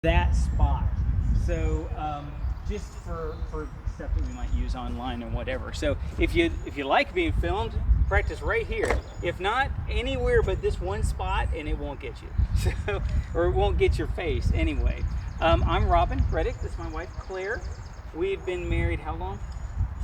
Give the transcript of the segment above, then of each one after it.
that spot. So just for stuff that we might use online and whatever. So if you like being filmed, practice right here. If not, anywhere but this one spot, and it won't get you. So or it won't get your face anyway. I'm Robin Reddick. This is my wife Claire. We've been married how long?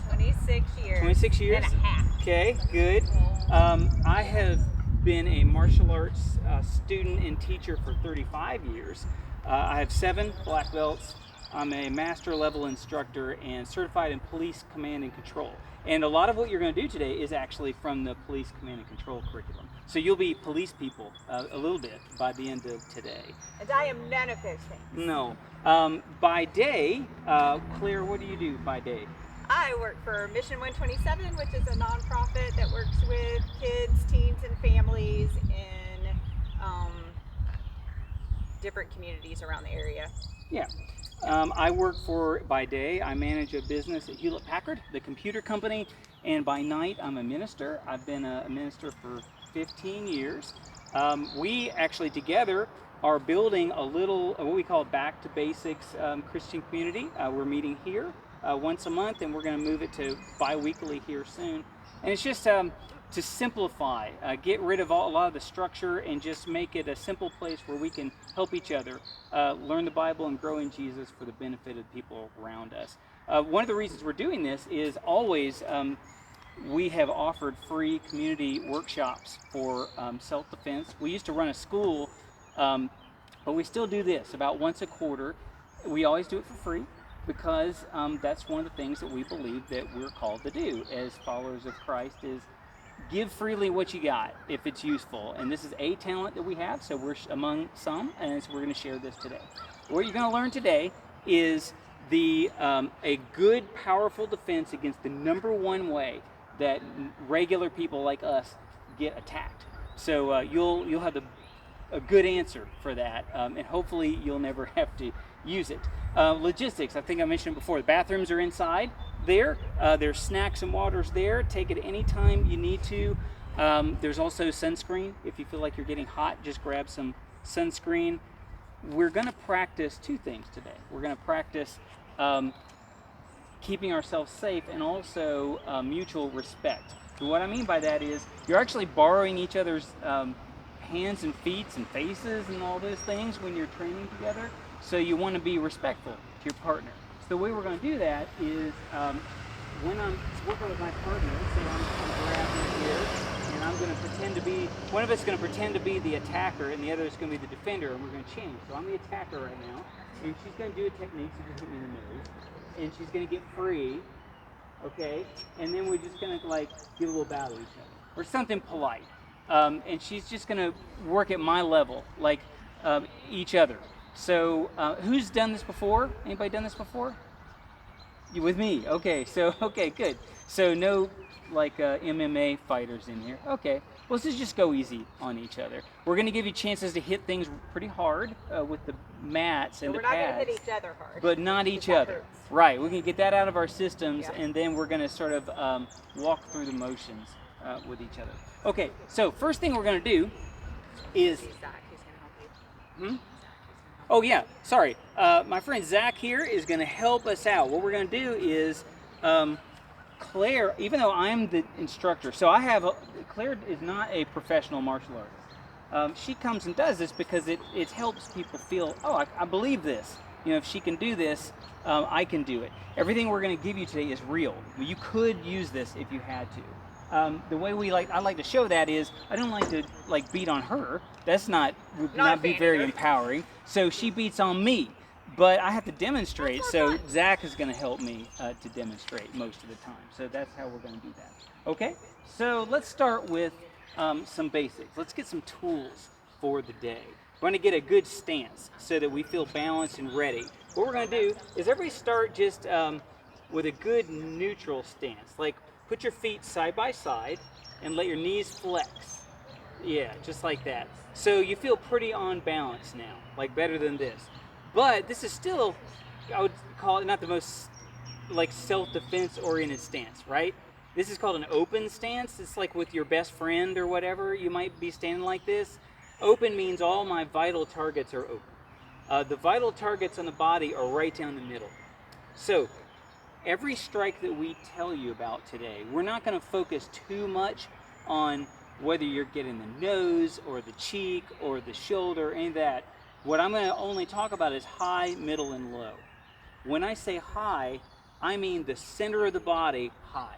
26 years. 26 years? And a half. Okay, good. I have been a martial arts student and teacher for 35 years. I have 7 black belts. I'm a master level instructor and certified in police command and control. And a lot of what you're going to do today is actually from the police command and control curriculum. So you'll be police people a little bit by the end of today. And I am none of those things. No. By day, Claire, what do you do by day? I work for Mission 127, which is a nonprofit that works with kids, teens, and families in different communities around the area. Yeah. I work for, by day, I manage a business at Hewlett Packard, the computer company, and by night I'm a minister. I've been a minister for 15 years. We actually together are building a little, what we call Back to Basics Christian community. We're meeting here once a month, and we're going to move it to bi-weekly here soon. And it's just to simplify, get rid of a lot of the structure and just make it a simple place where we can help each other learn the Bible and grow in Jesus for the benefit of the people around us. One of the reasons we're doing this is always we have offered free community workshops for self-defense. We used to run a school, but we still do this about once a quarter. We always do it for free because that's one of the things that we believe that we're called to do as followers of Christ is give freely what you got if it's useful. And this is a talent that we have, so we're among some, and so we're going to share this today. What you're going to learn today is a good, powerful defense against the number one way that regular people like us get attacked. So you'll have a good answer for that, and hopefully you'll never have to use it. Logistics, I think I mentioned before, the bathrooms are inside there. There's snacks and waters there. Take it anytime you need to. There's also sunscreen. If you feel like you're getting hot, just grab some sunscreen. We're going to practice 2 things today. We're going to practice keeping ourselves safe and also mutual respect. So what I mean by that is you're actually borrowing each other's hands and feet and faces and all those things when you're training together. So you want to be respectful to your partner. So the way we're going to do that is when I'm working with my partner, say I'm going to grab her here, and I'm going to pretend to be, one of us is going to pretend to be the attacker, and the other is going to be the defender, and we're going to change. So I'm the attacker right now, and she's going to do a technique, so just hit me in the nose, and she's going to get free, okay? And then we're just going to like give a little bow to each other, or something polite. And she's just going to work at my level, like each other. So who's done this before? Anybody done this before? You with me? Okay, so, okay, good. So no like MMA fighters in here. Okay, well, let's just go easy on each other. We're going to give you chances to hit things pretty hard with the mats and the pads. We're not going to hit each other hard. But not each other. Right, we can get that out of our systems, and then we're going to sort of walk through the motions with each other. Okay, so first thing we're going to do is... Zach, who's going to help you. Oh yeah, sorry. My friend Zach here is going to help us out. What we're going to do is, Claire, even though I'm the instructor, so Claire is not a professional martial artist. She comes and does this because it helps people feel, oh, I believe this. You know, if she can do this, I can do it. Everything we're going to give you today is real. You could use this if you had to. The way I like to show that is I don't like to like beat on her. That's would not be very empowering. So she beats on me, but I have to demonstrate. So Zach is going to help me to demonstrate most of the time. So that's how we're going to do that. Okay. So let's start with some basics. Let's get some tools for the day. We're going to get a good stance so that we feel balanced and ready. What we're going to do is everybody start just with a good neutral stance, like. Put your feet side by side and let your knees flex. Yeah, just like that. So you feel pretty on balance now, like better than this. But this is still, I would call it not the most like self-defense oriented stance, right? This is called an open stance. It's like with your best friend or whatever, you might be standing like this. Open means all my vital targets are open. The vital targets on the body are right down the middle. So every strike that we tell you about today, we're not going to focus too much on whether you're getting the nose or the cheek or the shoulder, any of that. What I'm going to only talk about is high, middle, and low. When I say high, I mean the center of the body high.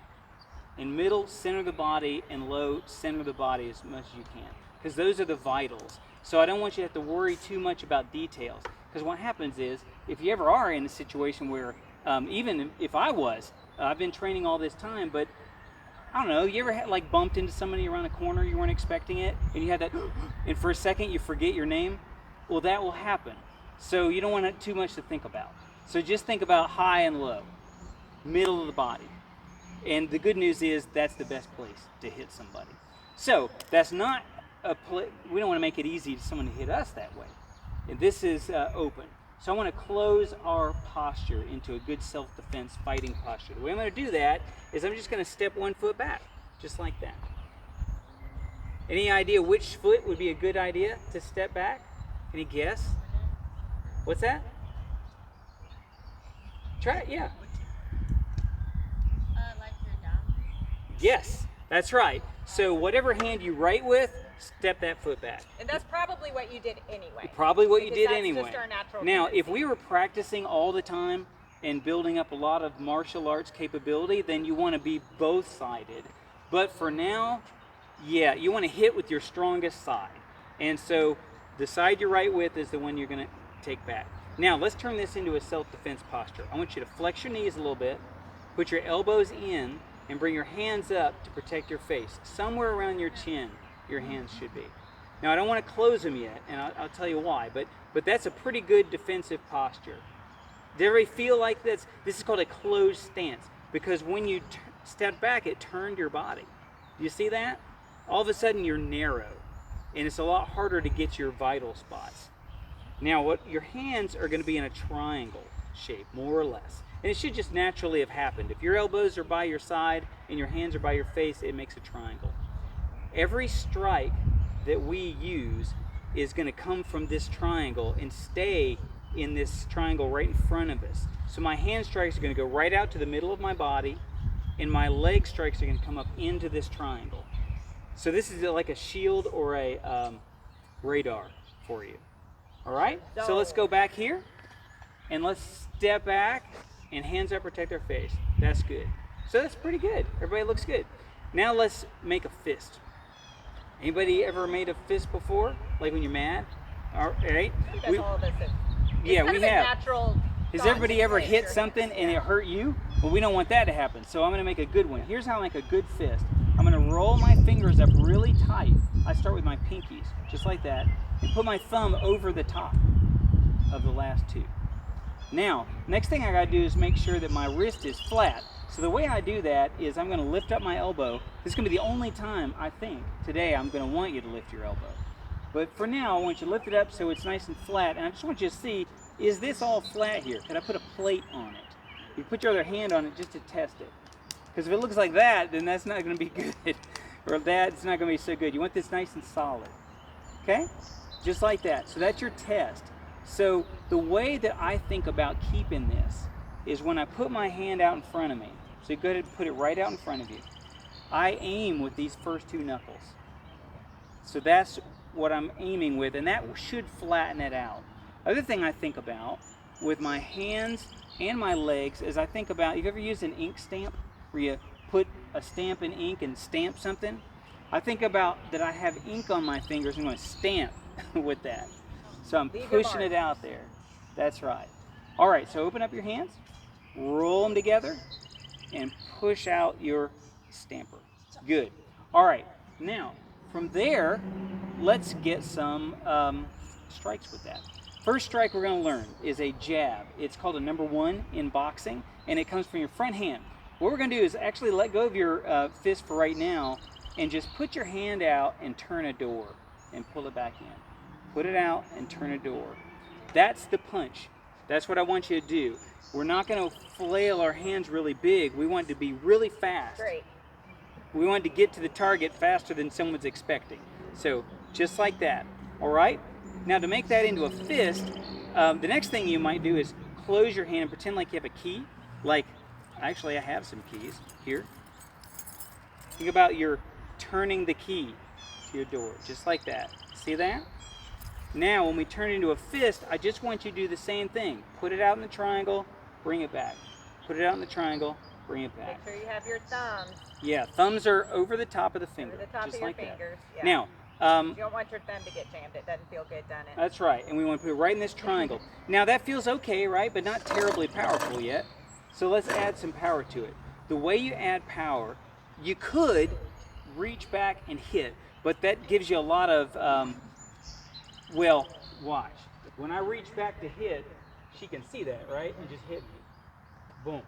In middle, center of the body, and low, center of the body as much as you can. Because those are the vitals. So I don't want you to have to worry too much about details. Because what happens is, if you ever are in a situation where, even if I was, I've been training all this time, but I don't know, you ever had, like, bumped into somebody around a corner, you weren't expecting it, and you had that, and for a second you forget your name? Well, that will happen. So you don't want too much to think about. So just think about high and low, middle of the body. And the good news is that's the best place to hit somebody. So that's not we don't want to make it easy for someone to hit us that way. And this is open. So I want to close our posture into a good self-defense fighting posture. The way I'm going to do that is I'm just going to step 1 foot back, just like that. Any idea which foot would be a good idea to step back? Any guess? What's that? Try it, yeah. Like your down. Yes, that's right. So whatever hand you write with, step that foot back. And that's probably what you did anyway. Probably what you Because did that's anyway. just our natural Now, if tendency. we were practicing all the time and building up a lot of martial arts capability, then you want to be both-sided. But for now, yeah, you want to hit with your strongest side. And so the side you're right with is the one you're going to take back. Now, let's turn this into a self-defense posture. I want you to flex your knees a little bit, put your elbows in, and bring your hands up to protect your face. Somewhere around your chin, your hands should be. Now, I don't want to close them yet, and I'll tell you why, but that's a pretty good defensive posture. Does everybody feel like this? This is called a closed stance, because when you stepped back, it turned your body. Do you see that? All of a sudden, you're narrow, and it's a lot harder to get your vital spots. Now, your hands are going to be in a triangle shape, more or less. And it should just naturally have happened. If your elbows are by your side and your hands are by your face, it makes a triangle. Every strike that we use is going to come from this triangle and stay in this triangle right in front of us. So my hand strikes are going to go right out to the middle of my body, and my leg strikes are going to come up into this triangle. So this is like a shield or a radar for you. All right? So let's go back here, and let's step back, and hands up, protect our face. That's good. So that's pretty good. Everybody looks good. Now let's make a fist. Anybody ever made a fist before? Like when you're mad? All right. That's all this is. Yeah, It's kind we of a have. natural Has thought everybody to ever place hit your something hands. and it hurt you? Well, we don't want that to happen. So I'm going to make a good one. Here's how I make a good fist. I'm going to roll my fingers up really tight. I start with my pinkies, just like that, and put my thumb over the top of the last two. Now, next thing I got to do is make sure that my wrist is flat. So the way I do that is I'm going to lift up my elbow. This is going to be the only time, I think, today I'm going to want you to lift your elbow. But for now, I want you to lift it up so it's nice and flat. And I just want you to see, is this all flat here? Can I put a plate on it? You put your other hand on it just to test it. Because if it looks like that, then that's not going to be good. Or that's not going to be so good. You want this nice and solid. Okay? Just like that. So that's your test. So the way that I think about keeping this is when I put my hand out in front of me. So you go ahead and put it right out in front of you. I aim with these first two knuckles. So that's what I'm aiming with, and that should flatten it out. Other thing I think about with my hands and my legs is I think about, you've ever used an ink stamp where you put a stamp in ink and stamp something? I think about that I have ink on my fingers. I'm going to stamp with that. So I'm Leave your pushing mark. it out there. That's right. All right, so open up your hands, roll them together, and push out your stamper. Good. All right, now from there, let's get some strikes with that. First strike we're going to learn is a jab. It's called a number one in boxing, and it comes from your front hand. What we're going to do is actually let go of your fist for right now and just put your hand out and turn a door and pull it back in. Put it out and turn a door. That's the punch. That's what I want you to do. We're not going to flail our hands really big. We want it to be really fast. Great. We want to get to the target faster than someone's expecting. So just like that. All right? Now to make that into a fist, The next thing you might do is close your hand and pretend like you have a key. Like, actually I have some keys here. Think about you're turning the key to your door, just like that. See that? Now, when we turn it into a fist, I just want you to do the same thing. Put it out in the triangle, bring it back. Put it out in the triangle, bring it back. Make sure you have your thumbs Yeah, thumbs are over the top of the finger, over the top just of your like fingers. that. Yeah. Now, you don't want your thumb to get jammed. It doesn't feel good, does it? that's right, and we want to put it right in this triangle. Now that feels okay, right? But not terribly powerful yet. So let's add some power to it. The way you add power, you could reach back and hit, but that gives you a lot of, well, watch. When I reach back to hit, she can see that, right? And just hit me. Boom.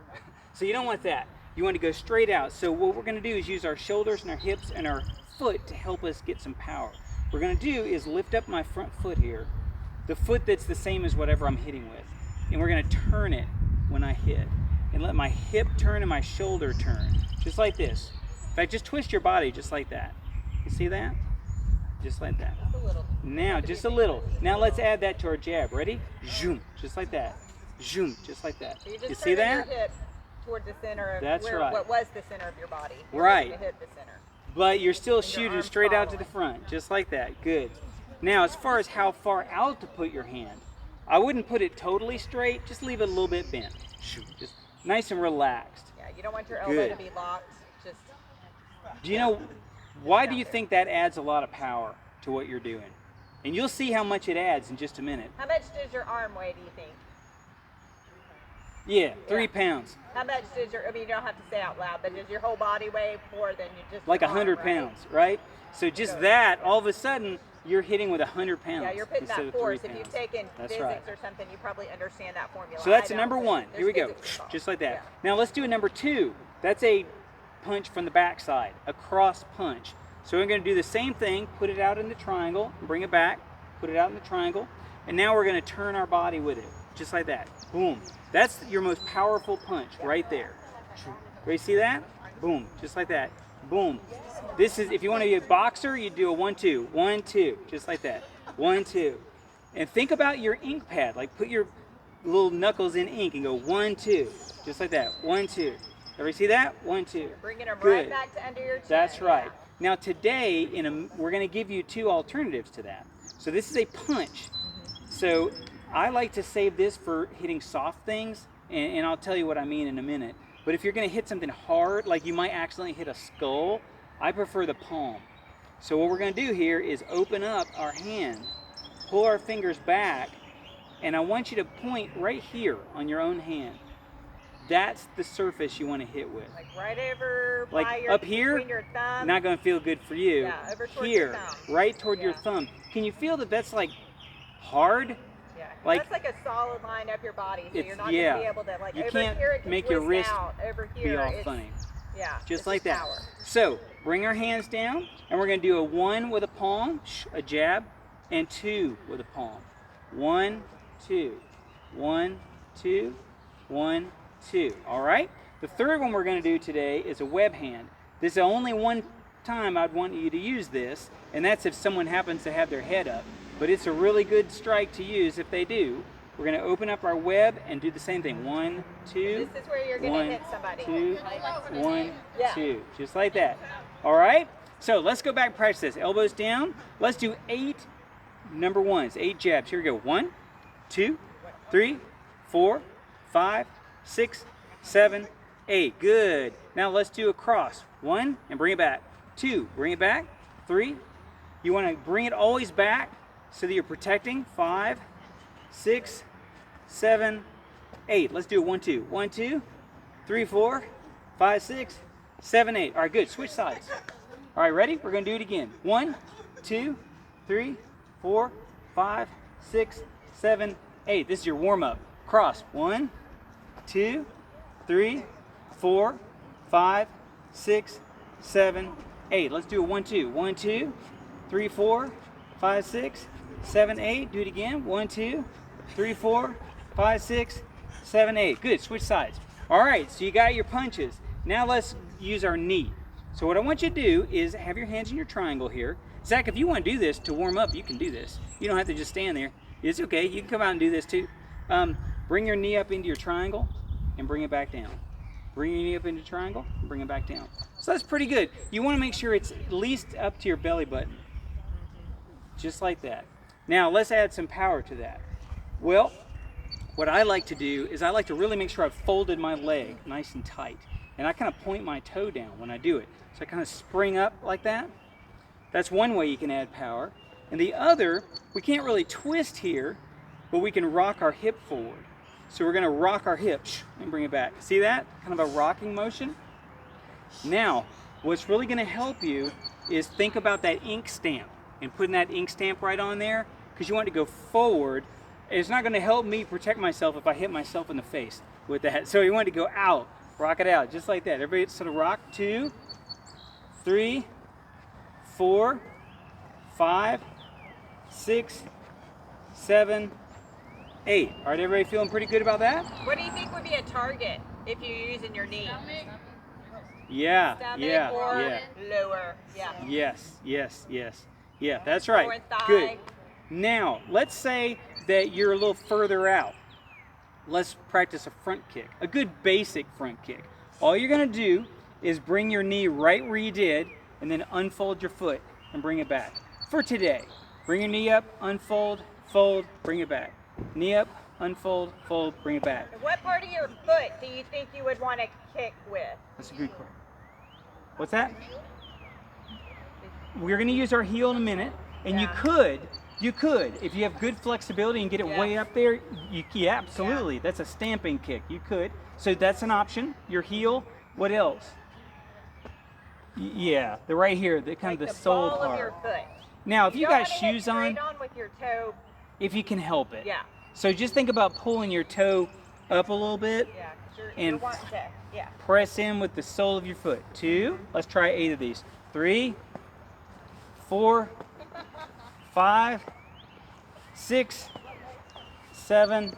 So you don't want that. You want to go straight out. So what we're going to do is use our shoulders and our hips and our foot to help us get some power. What we're going to do is lift up my front foot here, the foot that's the same as whatever I'm hitting with, and we're going to turn it when I hit, and let my hip turn and my shoulder turn, just like this. In fact, just twist your body just like that. You see that? Just like that. Just a little. Now, just a little. Now let's add that to our jab. Ready? Zoom, just like that. Zoom, just like that. So you're just You see turning that? your hip toward the center of That's where, right. what was the center of your body. You're Right. making the hip the center. But you're still And your shooting arms straight out to the following. front, just like that. Good. Now, as far as how far out to put your hand, I wouldn't put it totally straight. Just leave it a little bit bent. Just nice and relaxed. Yeah, you don't want your elbow Good. to be locked. Just Do you know, why do you think that adds a lot of power to what you're doing? And you'll see how much it adds in just a minute. how much does your arm weigh, do you think? Yeah, 3 Yeah. pounds. How much does your, I mean, you don't have to say out loud, but does your whole body weigh more than you just Like your arm, 100 right? pounds, right? So just So- that, all of a sudden, you're hitting with 100 pounds Yeah, you're putting instead that of 3 force. If pounds. you've taken That's physics right. or something, you probably understand that formula. So that's I a number don't. one. There's Here we go. physics involved. Just like that. Yeah. Now let's do a number two. That's a punch from the backside, a cross punch. So we're going to do the same thing, put it out in the triangle, bring it back, put it out in the triangle, and now we're going to turn our body with it, just like that. Boom. That's your most powerful punch right there. Ready to see that? Boom. Just like that. Boom. This is, if you want to be a boxer, you do a 1-2, 1-2, just like that. 1-2. And think about your ink pad, like put your little knuckles in ink and go 1-2, just like that. 1-2. Everybody see that? 1-2. Bringing them Good. right back to under your chin. That's right. Yeah. Now today, we're going to give you two alternatives to that. So this is a punch. So I like to save this for hitting soft things, and I'll tell you what I mean in a minute. But if you're going to hit something hard, like you might accidentally hit a skull, I prefer the palm. So what we're going to do here is open up our hand, pull our fingers back, and I want you to point right here on your own hand. That's the surface you want to hit with. Like right over Like by your, up here, between your thumb. Not going to feel good for you. Yeah, over towards Here, your thumb. right toward your Yeah. thumb. Can you feel that that's like hard? Yeah, like- that's like a solid line up your body, so It's- you're not yeah. going to be able to, like, You over can't here it can make your twist wrist out. Over Be here, all it's, funny. yeah, Just it's like that. power. So bring our hands down, and we're going to do a 1 with a palm, a jab, and 2 with a palm. 1, 2, 1, 2, 1, 2. All right. The third one we're going to do today is a web hand. This is only one time I'd want you to use this, and that's if someone happens to have their head up. But it's a really good strike to use if they do. We're going to open up our web and do the same thing. 1, 2, This is where you're going 1, to hit somebody. 2, 1, Yeah. 2. Just like that. All right? So let's go back and practice this. Elbows down. Let's do 8 number ones, 8 jabs. Here we go. 1, 2, 3, 4, 5, 6, 7, 8. Good. Now let's do a cross. 1, and bring it back. 2, bring it back. 3. You want to bring it always back so that you're protecting. 5, 6, 7, 8. Let's do a 1, 2. 1, 2, 3, 4, 5, 6, 7, 8. All right, good. Switch sides. All right, ready? We're going to do it again. 1, 2, 3, 4, 5, 6, 7, 8. This is your warm-up. Cross. 1, 2, 3, 4, 5, 6, 7, 8. Let's do a 1, 2. 1, 2, 3, 4, 5, 6, 7, 8. Do it again. 1, 2, 3, 4, 5, 6, 7, 8. Good. Switch sides. All right, so you got your punches. Now let's use our knee. So what I want you to do is have your hands in your triangle here. Zach, if you want to do this to warm up, you can do this. You don't have to just stand there. It's okay. You can come out and do this too. Bring your knee up into your triangle and bring it back down. Bring your knee up into triangle and bring it back down. So that's pretty good. You want to make sure it's at least up to your belly button. Just like that. Now let's add some power to that. Well, what I like to do is I like to really make sure I've folded my leg nice and tight. And I kind of point my toe down when I do it. So I kind of spring up like that. That's one way you can add power. And the other, we can't really twist here, but we can rock our hip forward. So we're gonna rock our hip and bring it back. See that? Kind of a rocking motion. Now, what's really gonna help you is think about that ink stamp and putting that ink stamp right on there, because you want to go forward. It's not gonna help me protect myself if I hit myself in the face with that. So you want to go out, rock it out, just like that. Everybody sort of rock. 2, 3, 4, 5, 6, 7, 8. All right, everybody feeling pretty good about that? What do you think would be a target if you're using your knee? Yeah, Stomach yeah, or yeah. lower. Yeah. Yes, yes, yes. Yeah, that's right. Lower thigh. Good. Now, let's say that you're a little further out. Let's practice a front kick, a good basic front kick. All you're gonna do is bring your knee right where you did and then unfold your foot and bring it back. For today, bring your knee up, unfold, fold, bring it back. Knee up, unfold, fold, bring it back. What part of your foot do you think you would want to kick with? That's a good question. What's that? We're going to use our heel in a minute, and Yeah. you could, if you have good flexibility and get it Yeah. way up there, yeah, absolutely. Yeah. That's a stamping kick. You could. So that's an option. Your heel. What else? Yeah, the right here, the kind Like of the the sole ball part. of your foot. Now, if you don't got wanna hit shoes on, straight on with your toe. if you can help it. Yeah. So just think about pulling your toe up a little bit. Yeah. 'Cause you're And wanting to. Yeah. Press in with the sole of your foot. 2, let's try 8 of these. 3, 4, 5, 6, 7,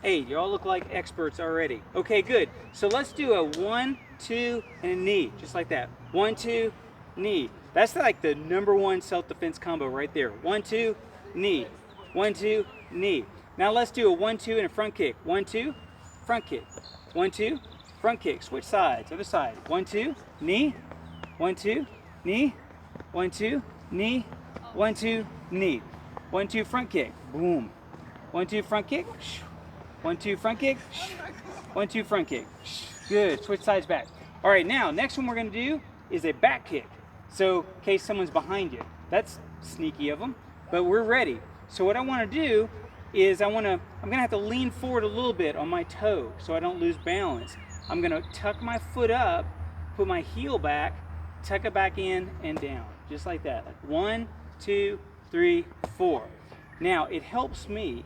8. You all look like experts already. Okay, good. So let's do a 1, 2, and a knee, just like that. 1, 2, knee. That's like the #1 self-defense combo right there. 1, 2, knee. 1, 2, knee. Now let's do a 1, 2, and a front kick. 1, 2, front kick. 1, 2, front kick. Switch sides, other side. 1, 2, knee. 1, 2, knee. 1, 2, knee. 1, 2, knee. 1, 2, front kick. Boom. 1, 2, front kick. 1, 2, front kick. 1, 2, front kick. Good. Switch sides back. All right, now, next one we're going to do is a back kick. So, in case someone's behind you. That's sneaky of them, but we're ready. So what I want to do is I'm going to have to lean forward a little bit on my toe so I don't lose balance. I'm going to tuck my foot up, put my heel back, tuck it back in and down, just like that. Like 1, 2, 3, 4. Now, it helps me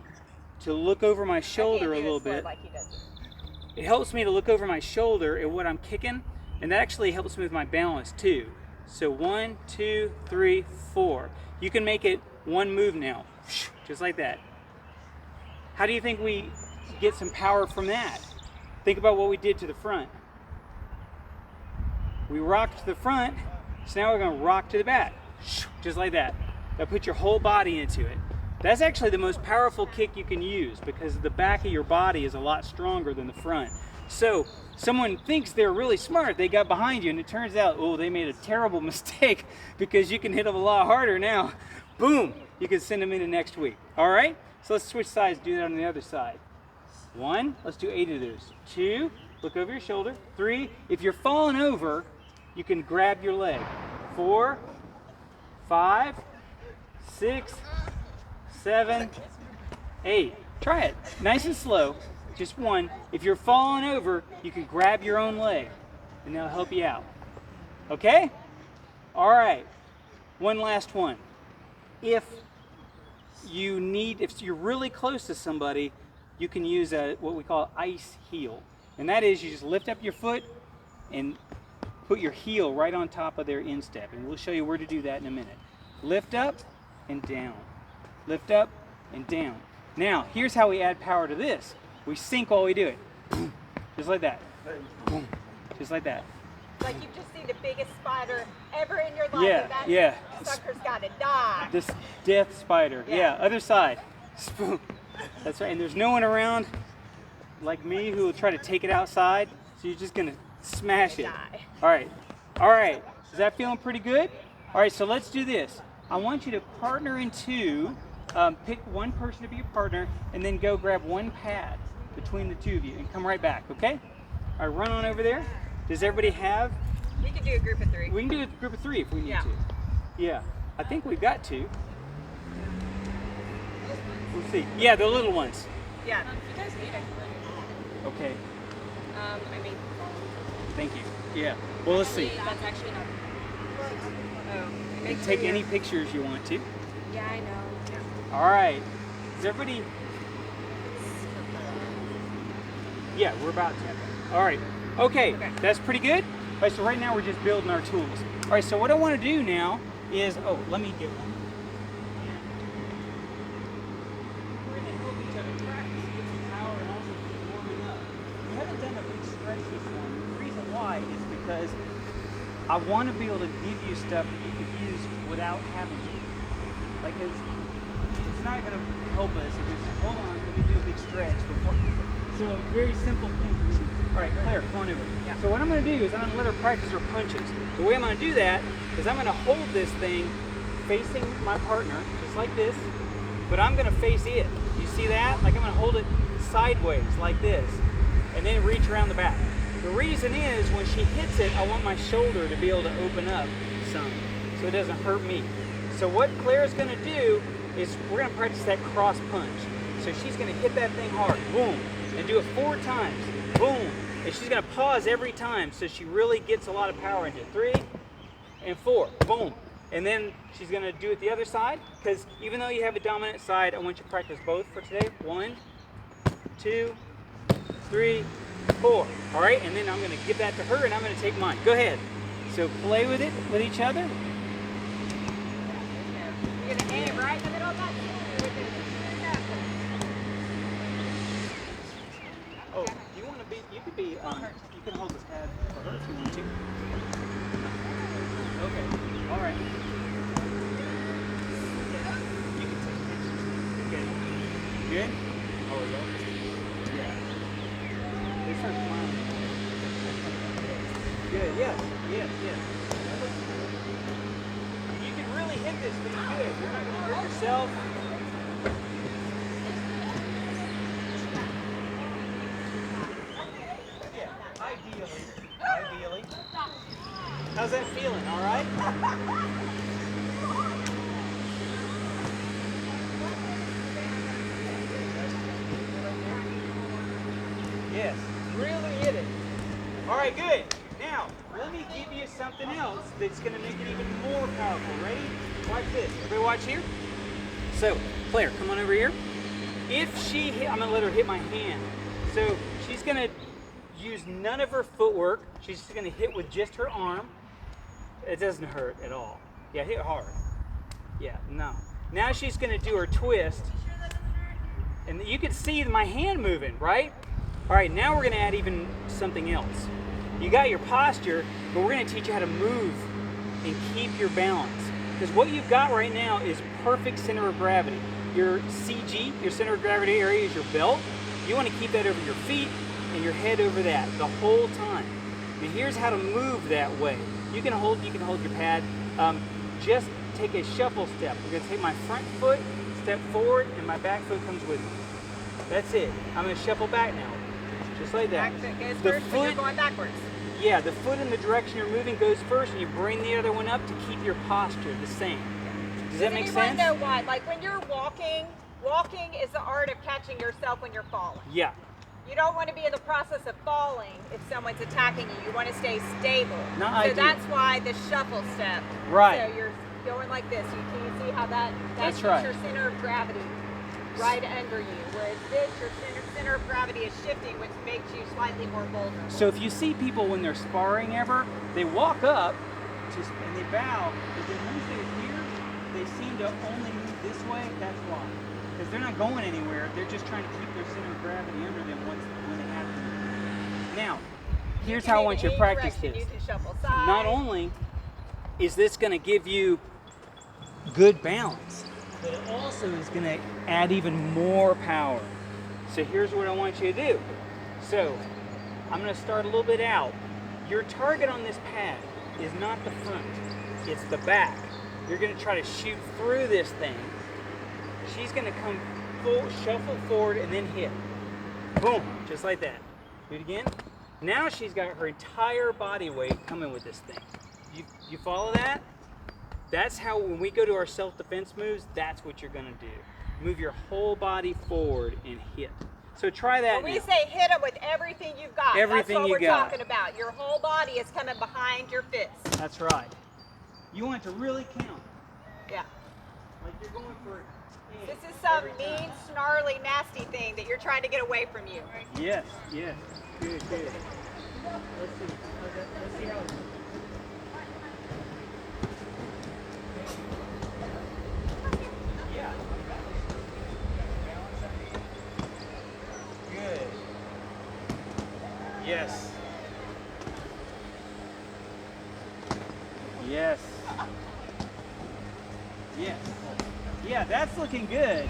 to look over my shoulder a little bit. Like he does it. It helps me to look over my shoulder at what I'm kicking, and that actually helps me with my balance too. So 1, 2, 3, 4. You can make it one move now, just like that. How do you think we get some power from that? Think about what we did to the front. We rocked to the front, so now we're going to rock to the back, just like that. Now put your whole body into it. That's actually the most powerful kick you can use because the back of your body is a lot stronger than the front. So someone thinks they're really smart, they got behind you, and it turns out, oh, they made a terrible mistake because you can hit them a lot harder now. Boom, you can send them into next week. All right, so let's switch sides, do that on the other side. 1, let's do 8 of those. 2, look over your shoulder. 3, if you're falling over, you can grab your leg. 4, 5, 6, 7, 8. Try it, nice and slow. Just 1. If you're falling over, you can grab your own leg, and they'll help you out. Okay? All right. One last one. If you're really close to somebody, you can use what we call ice heel, and that is you just lift up your foot and put your heel right on top of their instep, and we'll show you where to do that in a minute. Lift up and down. Lift up and down. Now, here's how we add power to this. We sink while we do it. Just like that. Just like that. like you've just seen the biggest spider ever in your life. Yeah, and that yeah. sucker's gotta die. This death spider. Yeah. Yeah, other side. That's right. And there's no one around like me who will try to take it outside. So you're just gonna smash it. Die. All right. All right. Is that feeling pretty good? All right. So let's do this. I want you to partner in two. Pick one person to be your partner, and then go grab one pad between the two of you, and come right back. Okay? All right. Run on over there. Does everybody have? We can do a group of 3. We can do a group of 3 if we need Yeah. to. Yeah. I think we've got 2. We'll see. Yeah, the little ones. Yeah. You guys need it. Okay. I mean, Thank you. Yeah. Well, let's see. that's actually not. Oh, You can take any pictures you want to. Yeah, I know. All right. Is everybody? Yeah, we're about to. All right. Okay. That's pretty good. All right. So right now we're just building our tools. All right. So what I want to do now is, let me get one. We're gonna help each other practice, get some power, and also keep warming up. We haven't done a big stretch this morning. The reason why is because I want to be able to give you stuff that you could use without having to. Like, it's not going to help us if it's, hold on, let me do a big stretch before. So, very simple thing for me. All right, Claire, come on over. Yeah. So what I'm going to do is I'm going to let her practice her punches. The way I'm going to do that is I'm going to hold this thing facing my partner, just like this, but I'm going to face it. You see that? Like I'm going to hold it sideways, like this, and then reach around the back. The reason is when she hits it, I want my shoulder to be able to open up some so it doesn't hurt me. So what Claire's going to do is we're going to practice that cross punch. So she's going to hit that thing hard, boom, and do it 4 times, boom. And she's going to pause every time so she really gets a lot of power into it. 3 and 4, boom. And then she's going to do it the other side, because even though you have a dominant side, I want you to practice both for today. 1, 2, 3, 4. All right, and then I'm going to give that to her, and I'm going to take mine. Go ahead. So play with it with each other. You're gonna aim right in the middle of that. Oh, you want to be? You could be. You can hold this pad for her if you want to. Okay. All right. You can take pictures. Okay. Good. Oh, yeah. Yeah. They start smiling. Good. Yes. Yes. Yes. You can really hit this thing good. You're not going to hurt yourself. Ideally. How's that feeling? All right? Yes. Really hit it. All right, good. Now, let me give you something else that's going to make it even more powerful. Ready? Watch this. Everybody watch here. So, Claire, come on over here. If she hit, I'm going to let her hit my hand. So, she's going to use none of her footwork. She's just going to hit with just her arm. It doesn't hurt at all. Yeah, hit hard. Yeah, no. Now she's going to do her twist. And you can see my hand moving, right? All right, now we're going to add even something else. You got your posture, but we're going to teach you how to move and keep your balance. Because what you've got right now is perfect center of gravity. Your CG, your center of gravity area, is your belt. You want to keep that over your feet and your head over that the whole time. And here's how to move that way. You can hold your pad. Just take a shuffle step. We're going to take my front foot, step forward, and my back foot comes with me. That's it. I'm going to shuffle back now. Just like that. Back foot goes The first, but you're foot- going backwards. Yeah, the foot in the direction you're moving goes first, and you bring the other one up to keep your posture the same. Does that make sense? Know why? Like when you're walking is the art of catching yourself when you're falling. Yeah. You don't want to be in the process of falling if someone's attacking you. You want to stay stable. No, so I do. that's why the shuffle step. Right. So you're going like this. Can you see how that That's keeps right. your center of gravity right under you? Whereas this, your center of gravity is shifting, which makes you slightly more vulnerable. So if you see people when they're sparring ever, they walk up and they bow, but then once they're here, they seem to only move this way. That's why. Because they're not going anywhere. They're just trying to keep their center of gravity under them when they have to. Now, here's can how I make want you to any practice direction. this. You can shuffle sides. Not only is this going to give you good balance, but it also is going to add even more power. So here's what I want you to do. So I'm going to start a little bit out. Your target on this pad is not the front, it's the back. You're going to try to shoot through this thing. She's going to come full, shuffle forward, and then hit. Boom, just like that. Do it again. Now she's got her entire body weight coming with this thing. You follow that? That's how, when we go to our self-defense moves, that's what you're going to do. Move your whole body forward and hit. So try that When now. we say hit them with everything you've got, Everything that's what you we're got. talking about. Your whole body is coming behind your fist. That's right. You want it to really count. Yeah. Like you're going for This is some mean, snarly, nasty thing that you're trying to get away from you. Yes, yes. Good, good. Let's see. Let's see how it Yeah. Good. Yes. Yes. Yes. Yeah, that's looking good.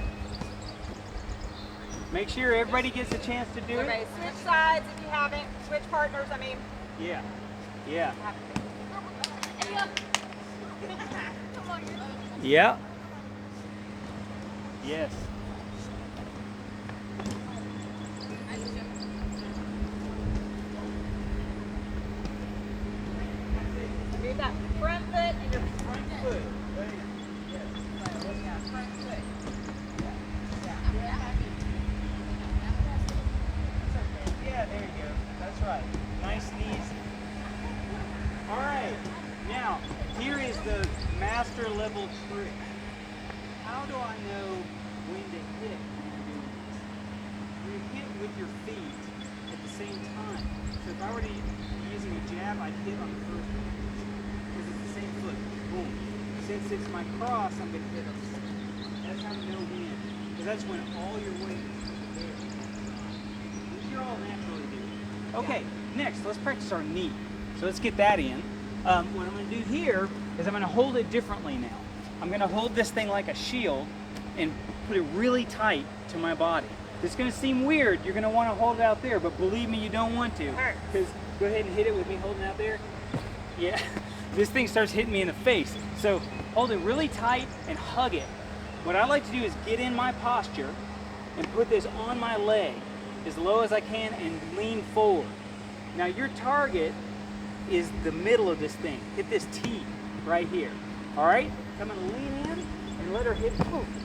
Make sure everybody gets a chance to do Okay, it. switch sides if you haven't. Switch partners, I mean. Yeah. Yeah. Yeah. Yes. Do that front foot and your Front foot. yeah, front foot. Yeah, there you go. That's right. Nice and easy. All right. Now, here is the master level trick. How do I know when to hit when I'm doing this? You hit with your feet at the same time. So if I were to be using a jab, I'd hit on the first one. Because it's the same foot. Boom. Since it's my cross, I'm going to hit on the second. That's how you know when. Because that's when all your weight is there. Which you're all naturally doing. Okay, next, let's practice our knee. So let's get that in. What I'm going to do here is I'm going to hold it differently now. I'm going to hold this thing like a shield and put it really tight to my body. It's going to seem weird. You're going to want to hold it out there, but believe me, you don't want to. Because go ahead and hit it with me holding it out there. Yeah, this thing starts hitting me in the face. So hold it really tight and hug it. What I like to do is get in my posture and put this on my leg as low as I can and lean forward. Now your target is the middle of this thing. Hit this T right here. All right? I'm gonna lean in and let her hit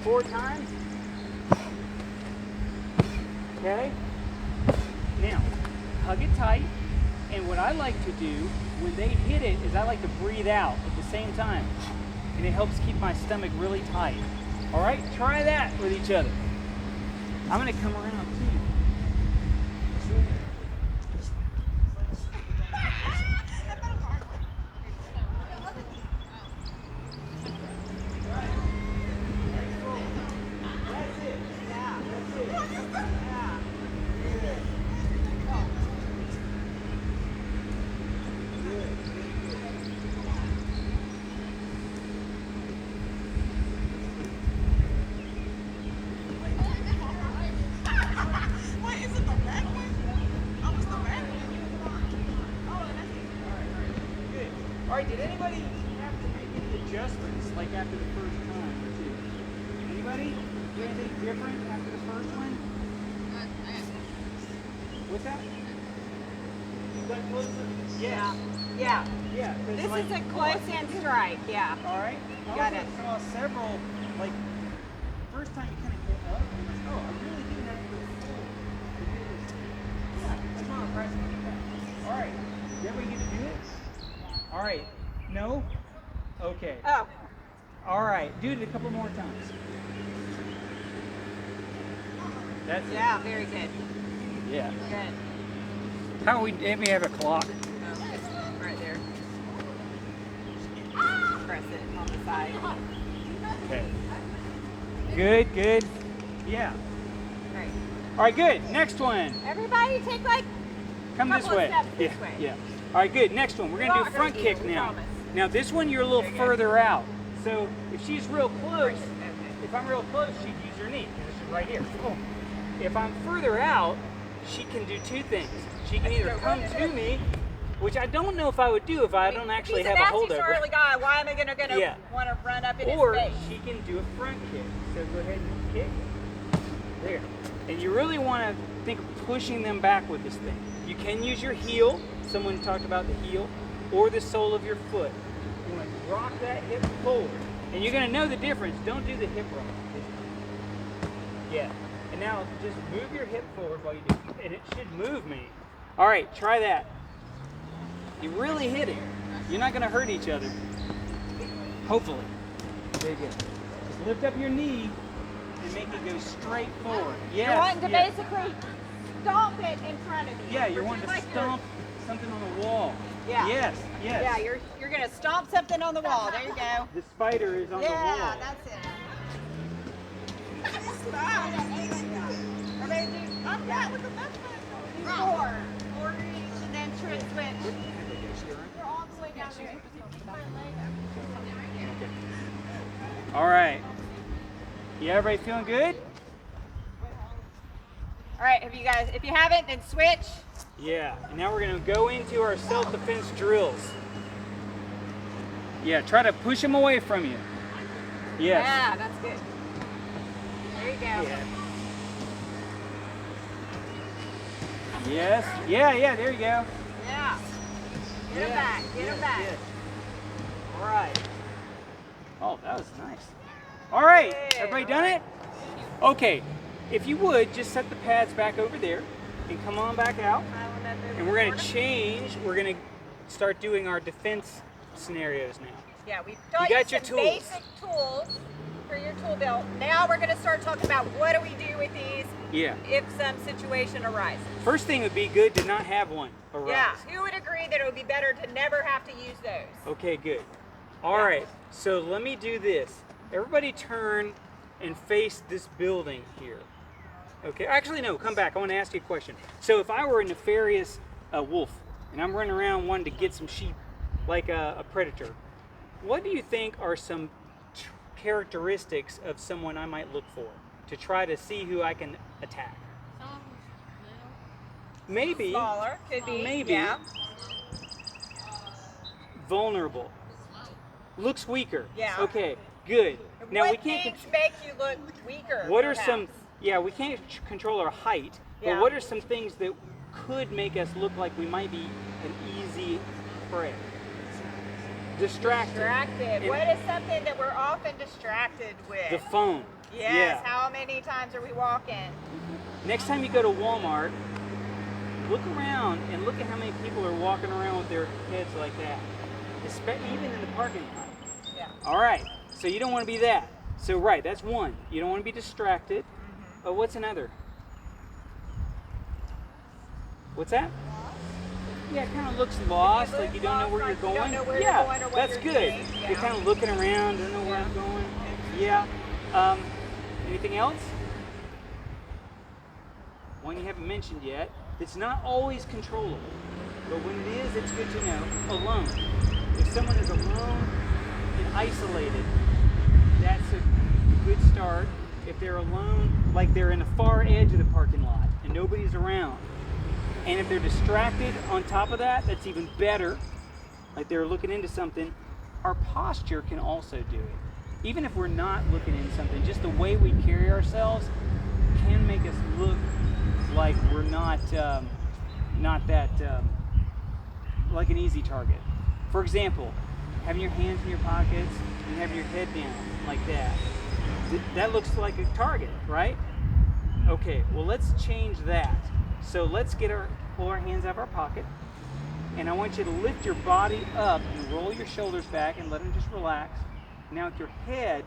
4 times. Okay? Now, hug it tight. And what I like to do when they hit it is I like to breathe out at the same time. And it helps keep my stomach really tight. All right? Try that with each other. I'm gonna come around too. All right, did anybody have to make any adjustments like after the first time or two? Anybody? Do anything different after the first one? What's that? You got closer? Yeah. Yeah. Yeah. 'cause This like, is a close in strike, yeah. all right. I Got also it. saw several, like, first time you kind of get up and like, oh, I really do have to go full. Yeah, that's why I'm practicing that. All right. Did everybody get to do it? All right. No? Okay. Oh, All right. Do it a couple more times. That's it. yeah, very good. Yeah. Good. How we have a clock? Oh, it's right there. Press it on the side. Okay. Good, good. Yeah. Great. All right, good. Next one. Everybody take like Come this Couple of way. steps this Yeah, way. yeah. All right, good. Next one. We're We're gonna not do gonna front eat kick it, we now. promise. Now this one you're a little There you go. further out. So if she's real close, Okay. if I'm real close, she'd use her knee. This is right here. Boom. If I'm further out, she can do two things. She can either come to me, which I don't know if I would do if I don't actually have a hold He's a over. nasty, guy. Why am I gonna Yeah. want to run up in Or his face? she can do a front kick. So go ahead and kick. There. And you really want to think of pushing them back with this thing. You can use your heel. Someone talked about the heel. Or the sole of your foot. You want to rock that hip forward. And you're going to know the difference. Don't do the hip rock. Yeah. And now just move your hip forward while you do it. And it should move me. All right, try that. You really hit it. You're not going to hurt each other. Hopefully. There you go. Just lift up your knee and make it go straight forward. Yes, You're wanting to yes. basically stomp it in front of you. Yeah, you're wanting to Pretend like stomp something on the wall. Yeah. Yes, yes. Yeah, you're gonna stomp something on the wall. There you go. The spider is on the Yeah, wall. that's it. Everybody do up that with the left foot. Do four. Four each and then switch. You're all the way down there. All right. Yeah, everybody feeling good? All right, if you haven't, then switch. Yeah, and now we're going to go into our self-defense drills. Yeah, try to push them away from you. Yes. Yeah, that's good. There you go. Yeah. Yes. Yeah, there you go. Yeah. Get him Yes, back. Get yes, him back. yes. All right. Oh, that was nice. All right, Yeah, everybody all done right. it? Okay, if you would, just set the pads back over there and come on back out. And we're going to change. We're going to start doing our defense scenarios now. Yeah, we've taught You you got your some tools. basic tools for your tool belt. Now we're going to start talking about what do we do with these Yeah. if some situation arises. First thing would be good to not have one arise. Yeah, who would agree that it would be better to never have to use those? Okay, good. All Yeah. right, so let me do this. Everybody turn and face this building here. Okay, actually no, come back. I want to ask you a question. So if I were a nefarious wolf and I'm running around wanting to get some sheep like a predator, what do you think are some characteristics of someone I might look for to try to see who I can attack? Maybe. Smaller, could be. Maybe. Yeah. Vulnerable. Looks weaker. Yeah. Okay, good. Now what we can't. things make you look weaker? What are perhaps? some? Yeah, we can't control our height, Yeah. but what are some things that could make us look like we might be an easy prey? Distracted. Distracted. And What is something that we're often distracted with? the phone. Yes. Yeah. How many times are we walking? Next time you go to Walmart, look around and look at how many people are walking around with their heads like that, even in the parking lot. Yeah. All right, so you don't want to be that. So right, that's one. You don't want to be distracted. Oh, what's another? What's that? Yeah, it kind of looks lost, look like you don't know lost, where you're like you going. don't know where you're Yeah, going or what that's you're good. doing, You're yeah. kind of looking around, don't know where Yeah. I'm going. Yeah. Anything else? One you haven't mentioned yet. It's not always controllable, but when it is, it's good to know. Alone. If someone is alone and isolated, that's a good start. If they're alone, like they're in the far edge of the parking lot and nobody's around, and if they're distracted on top of that, that's even better. Like they're looking into something. Our posture can also do it. Even if we're not looking into something, just the way we carry ourselves can make us look like we're not that like an easy target. For example, having your hands in your pockets and having your head down like that. That looks like a target, right? Okay, well let's change that. So let's pull our hands out of our pocket, and I want you to lift your body up and roll your shoulders back and let them just relax. Now with your head,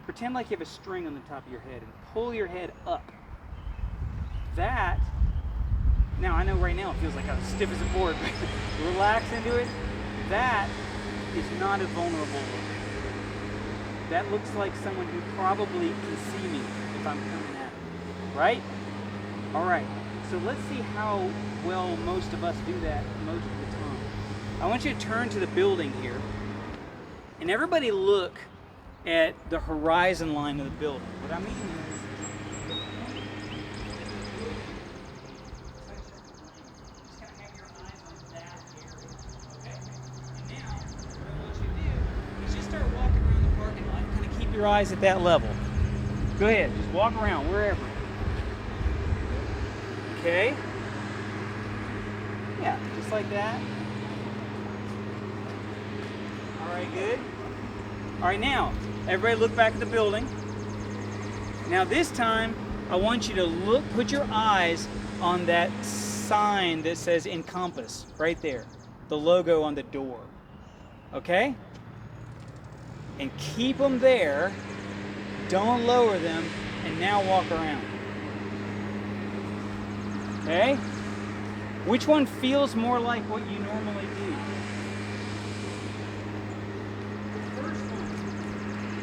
pretend like you have a string on the top of your head and pull your head up. That, now I know right now it feels like I'm stiff as a board, but relax into it. That is not a vulnerable look. That looks like someone who probably can see me if I'm coming at them, right? All right, So let's see how well most of us do that most of the time. I want you to turn to the building here, and everybody look at the horizon line of the building. What I mean is, just kind of have your eyes on that area, okay? And now, what I want you to do is just start walking around the parking lot. Kind of keep your eyes at that level. Go ahead, just walk around wherever. Okay? Yeah, just like that. All right, good. All right, now, everybody look back at the building. Now this time, I want you to put your eyes on that sign that says Encompass, right there. The logo on the door. Okay? And keep them there. Don't lower them, and now walk around. Okay? Which one feels more like what you normally do? The first one.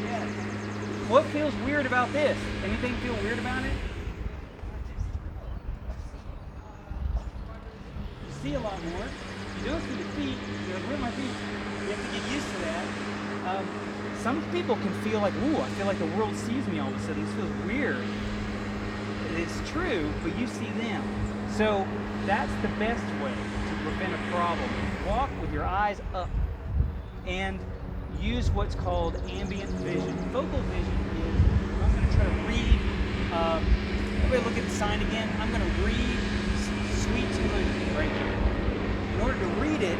Yes. What feels weird about this? Anything feel weird about it? You see a lot more. You don't see the feet. You're like, where are my feet? You have to get used to that. Some people can feel like, ooh, I feel like the world sees me all of a sudden. This feels weird. It's true, but you see them. So that's the best way to prevent a problem. Walk with your eyes up and use what's called ambient vision. Focal vision is, I'm going to try to read, everybody look at the sign again. I'm going to read sweet conclusion right here. In order to read it,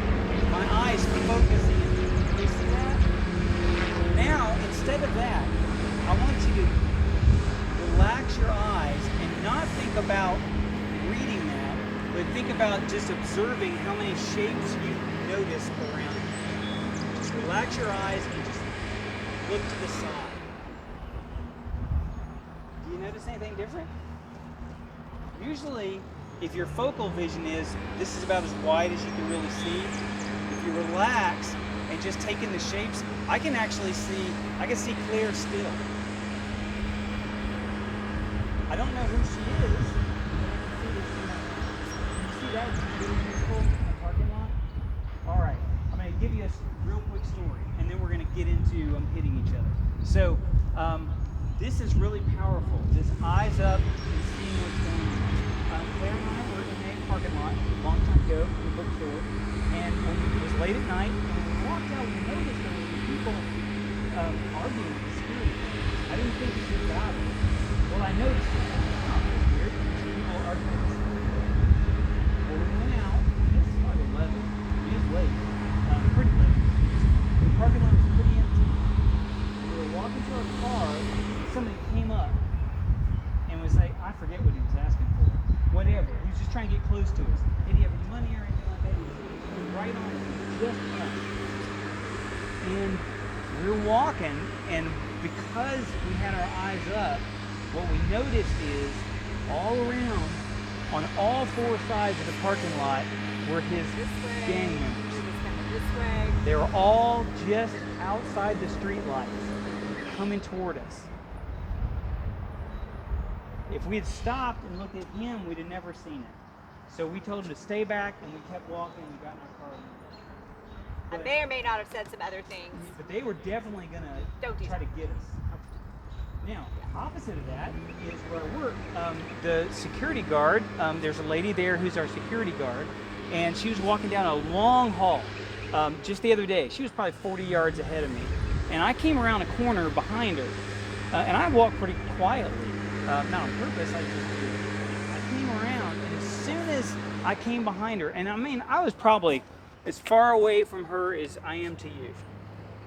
my eyes focus in. You see that? Now, instead of that, I want you to relax your eyes and not think about reading that, but think about just observing how many shapes you notice around you. Just relax your eyes and just look to the side. Do you notice anything different? Usually, if your focal vision is, this is about as wide as you can really see, if you relax and just take in the shapes, I can see clear still. I don't know who she is. You see that really beautiful in the parking lot? All right, I'm going to give you a real quick story, and then we're going to get into hitting each other. So, this is really powerful. Just eyes up and seeing what's going on. Claire and I were in a parking lot a long time ago in the bookstore, and it was late at night, and when we walked out, we noticed there were people arguing with the security. I didn't think anything about it. Well, I noticed it. Oh, that's weird. People arguing with the security. Well, we went out. This is probably 11. It is late. Pretty late. The parking lot was pretty empty. We were walking to our car, and somebody came up and was like, I forget what he was asking for. Whatever. He was just trying to get close to us. Did he have any money or anything like that? He was right on us. Just us. And we were walking, and because we had our eyes up, what we noticed is all around, on all four sides of the parking lot, were his gang members. This way. They were all just outside the street lights, coming toward us. If we had stopped and looked at him, we'd have never seen it. So we told him to stay back, and we kept walking, and we got in our car. I may or may not have said some other things. But they were definitely going to try to get us. Now, opposite of that is where I work. The security guard, there's a lady there who's our security guard, and she was walking down a long hall just the other day. She was probably 40 yards ahead of me. And I came around a corner behind her, and I walked pretty quietly. Not on purpose, I just did. I came around, and as soon as I came behind her, and I mean, I was probably as far away from her as I am to you.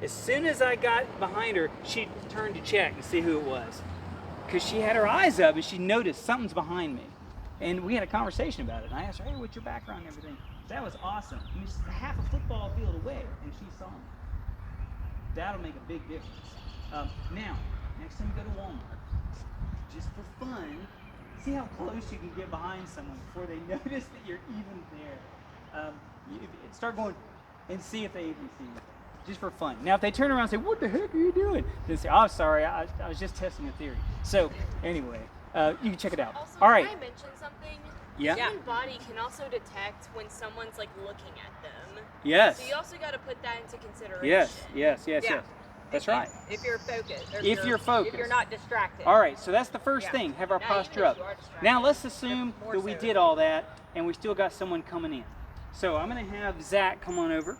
As soon as I got behind her, she turned to check and see who it was. Because she had her eyes up and she noticed something's behind me. And we had a conversation about it. And I asked her, hey, what's your background and everything? That was awesome. I mean, she's half a football field away and she saw me. That'll make a big difference. Now, next time you go to Walmart, just for fun, see how close you can get behind someone before they notice that you're even there. Start going and see if they even see you. Just for fun. Now, if they turn around and say, what the heck are you doing? Then say, oh, sorry, I was just testing a theory. So, anyway, you can check it out. Also, All right. can I mention something? Yeah. The human body can also detect when someone's like looking at them. Yes. So you also got to put that into consideration. Yes. Yes. Yes. Yeah. Yes. That's right. If you're focused. Or If you're focused. If you're not distracted. All right. So that's the first Yeah. thing. Have our Now, even posture if up. you are distracted, Now let's assume more that we so. did all that and we still got someone coming in. So I'm going to have Zach come on over,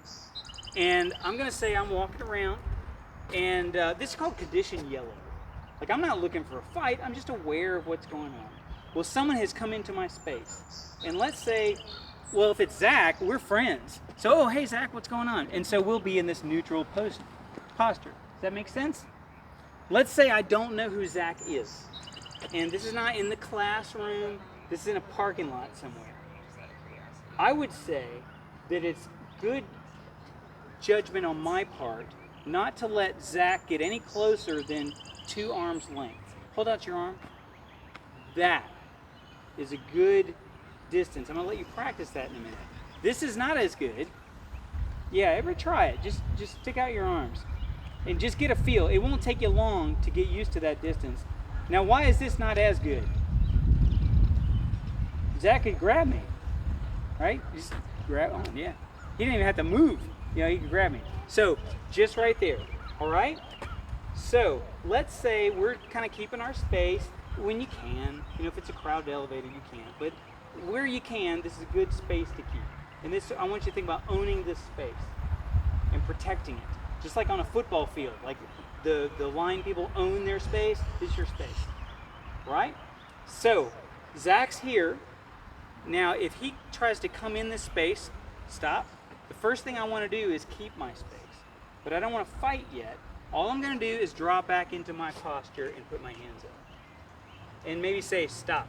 and I'm going to say I'm walking around, and this is called condition yellow. Like, I'm not looking for a fight. I'm just aware of what's going on. Well, someone has come into my space, and let's say, well, if it's Zach, we're friends. So, oh, hey, Zach, what's going on? And so we'll be in this neutral posture. Does that make sense? Let's say I don't know who Zach is, and this is not in the classroom. This is in a parking lot somewhere. I would say that it's good judgment on my part not to let Zach get any closer than 2 arms length. Hold out your arm. That is a good distance. I'm gonna let you practice that in a minute. This is not as good. Yeah, ever try it. Just stick out your arms and just get a feel. It won't take you long to get used to that distance. Now, why is this not as good? Zach could grab me, right? Just grab on, yeah. He didn't even have to move. You know, he could grab me. So, just right there, all right? So, let's say we're kind of keeping our space when you can. You know, if it's a crowded elevator, you can't. But where you can, this is a good space to keep. And this, I want you to think about owning this space and protecting it. Just like on a football field, like the line people own their space, this is your space, right? So, Zach's here. Now, if he tries to come in this space, stop. The first thing I want to do is keep my space. But I don't want to fight yet. All I'm going to do is drop back into my posture and put my hands up. And maybe say, stop.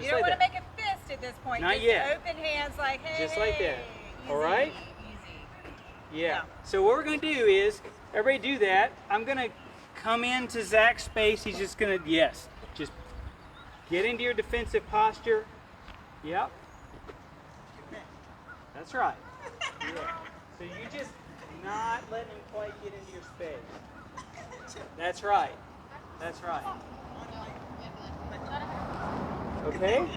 You don't want to make a fist at this point. Not just yet. Open hands like, hey. Just like that. Easy, All right? Easy. Yeah. So what we're going to do is, everybody do that. I'm going to come into Zach's space. He's just going to, yes, just get into your defensive posture. Yep. That's right. Yeah. So you just not letting him quite get into your space. That's right. That's right. Okay?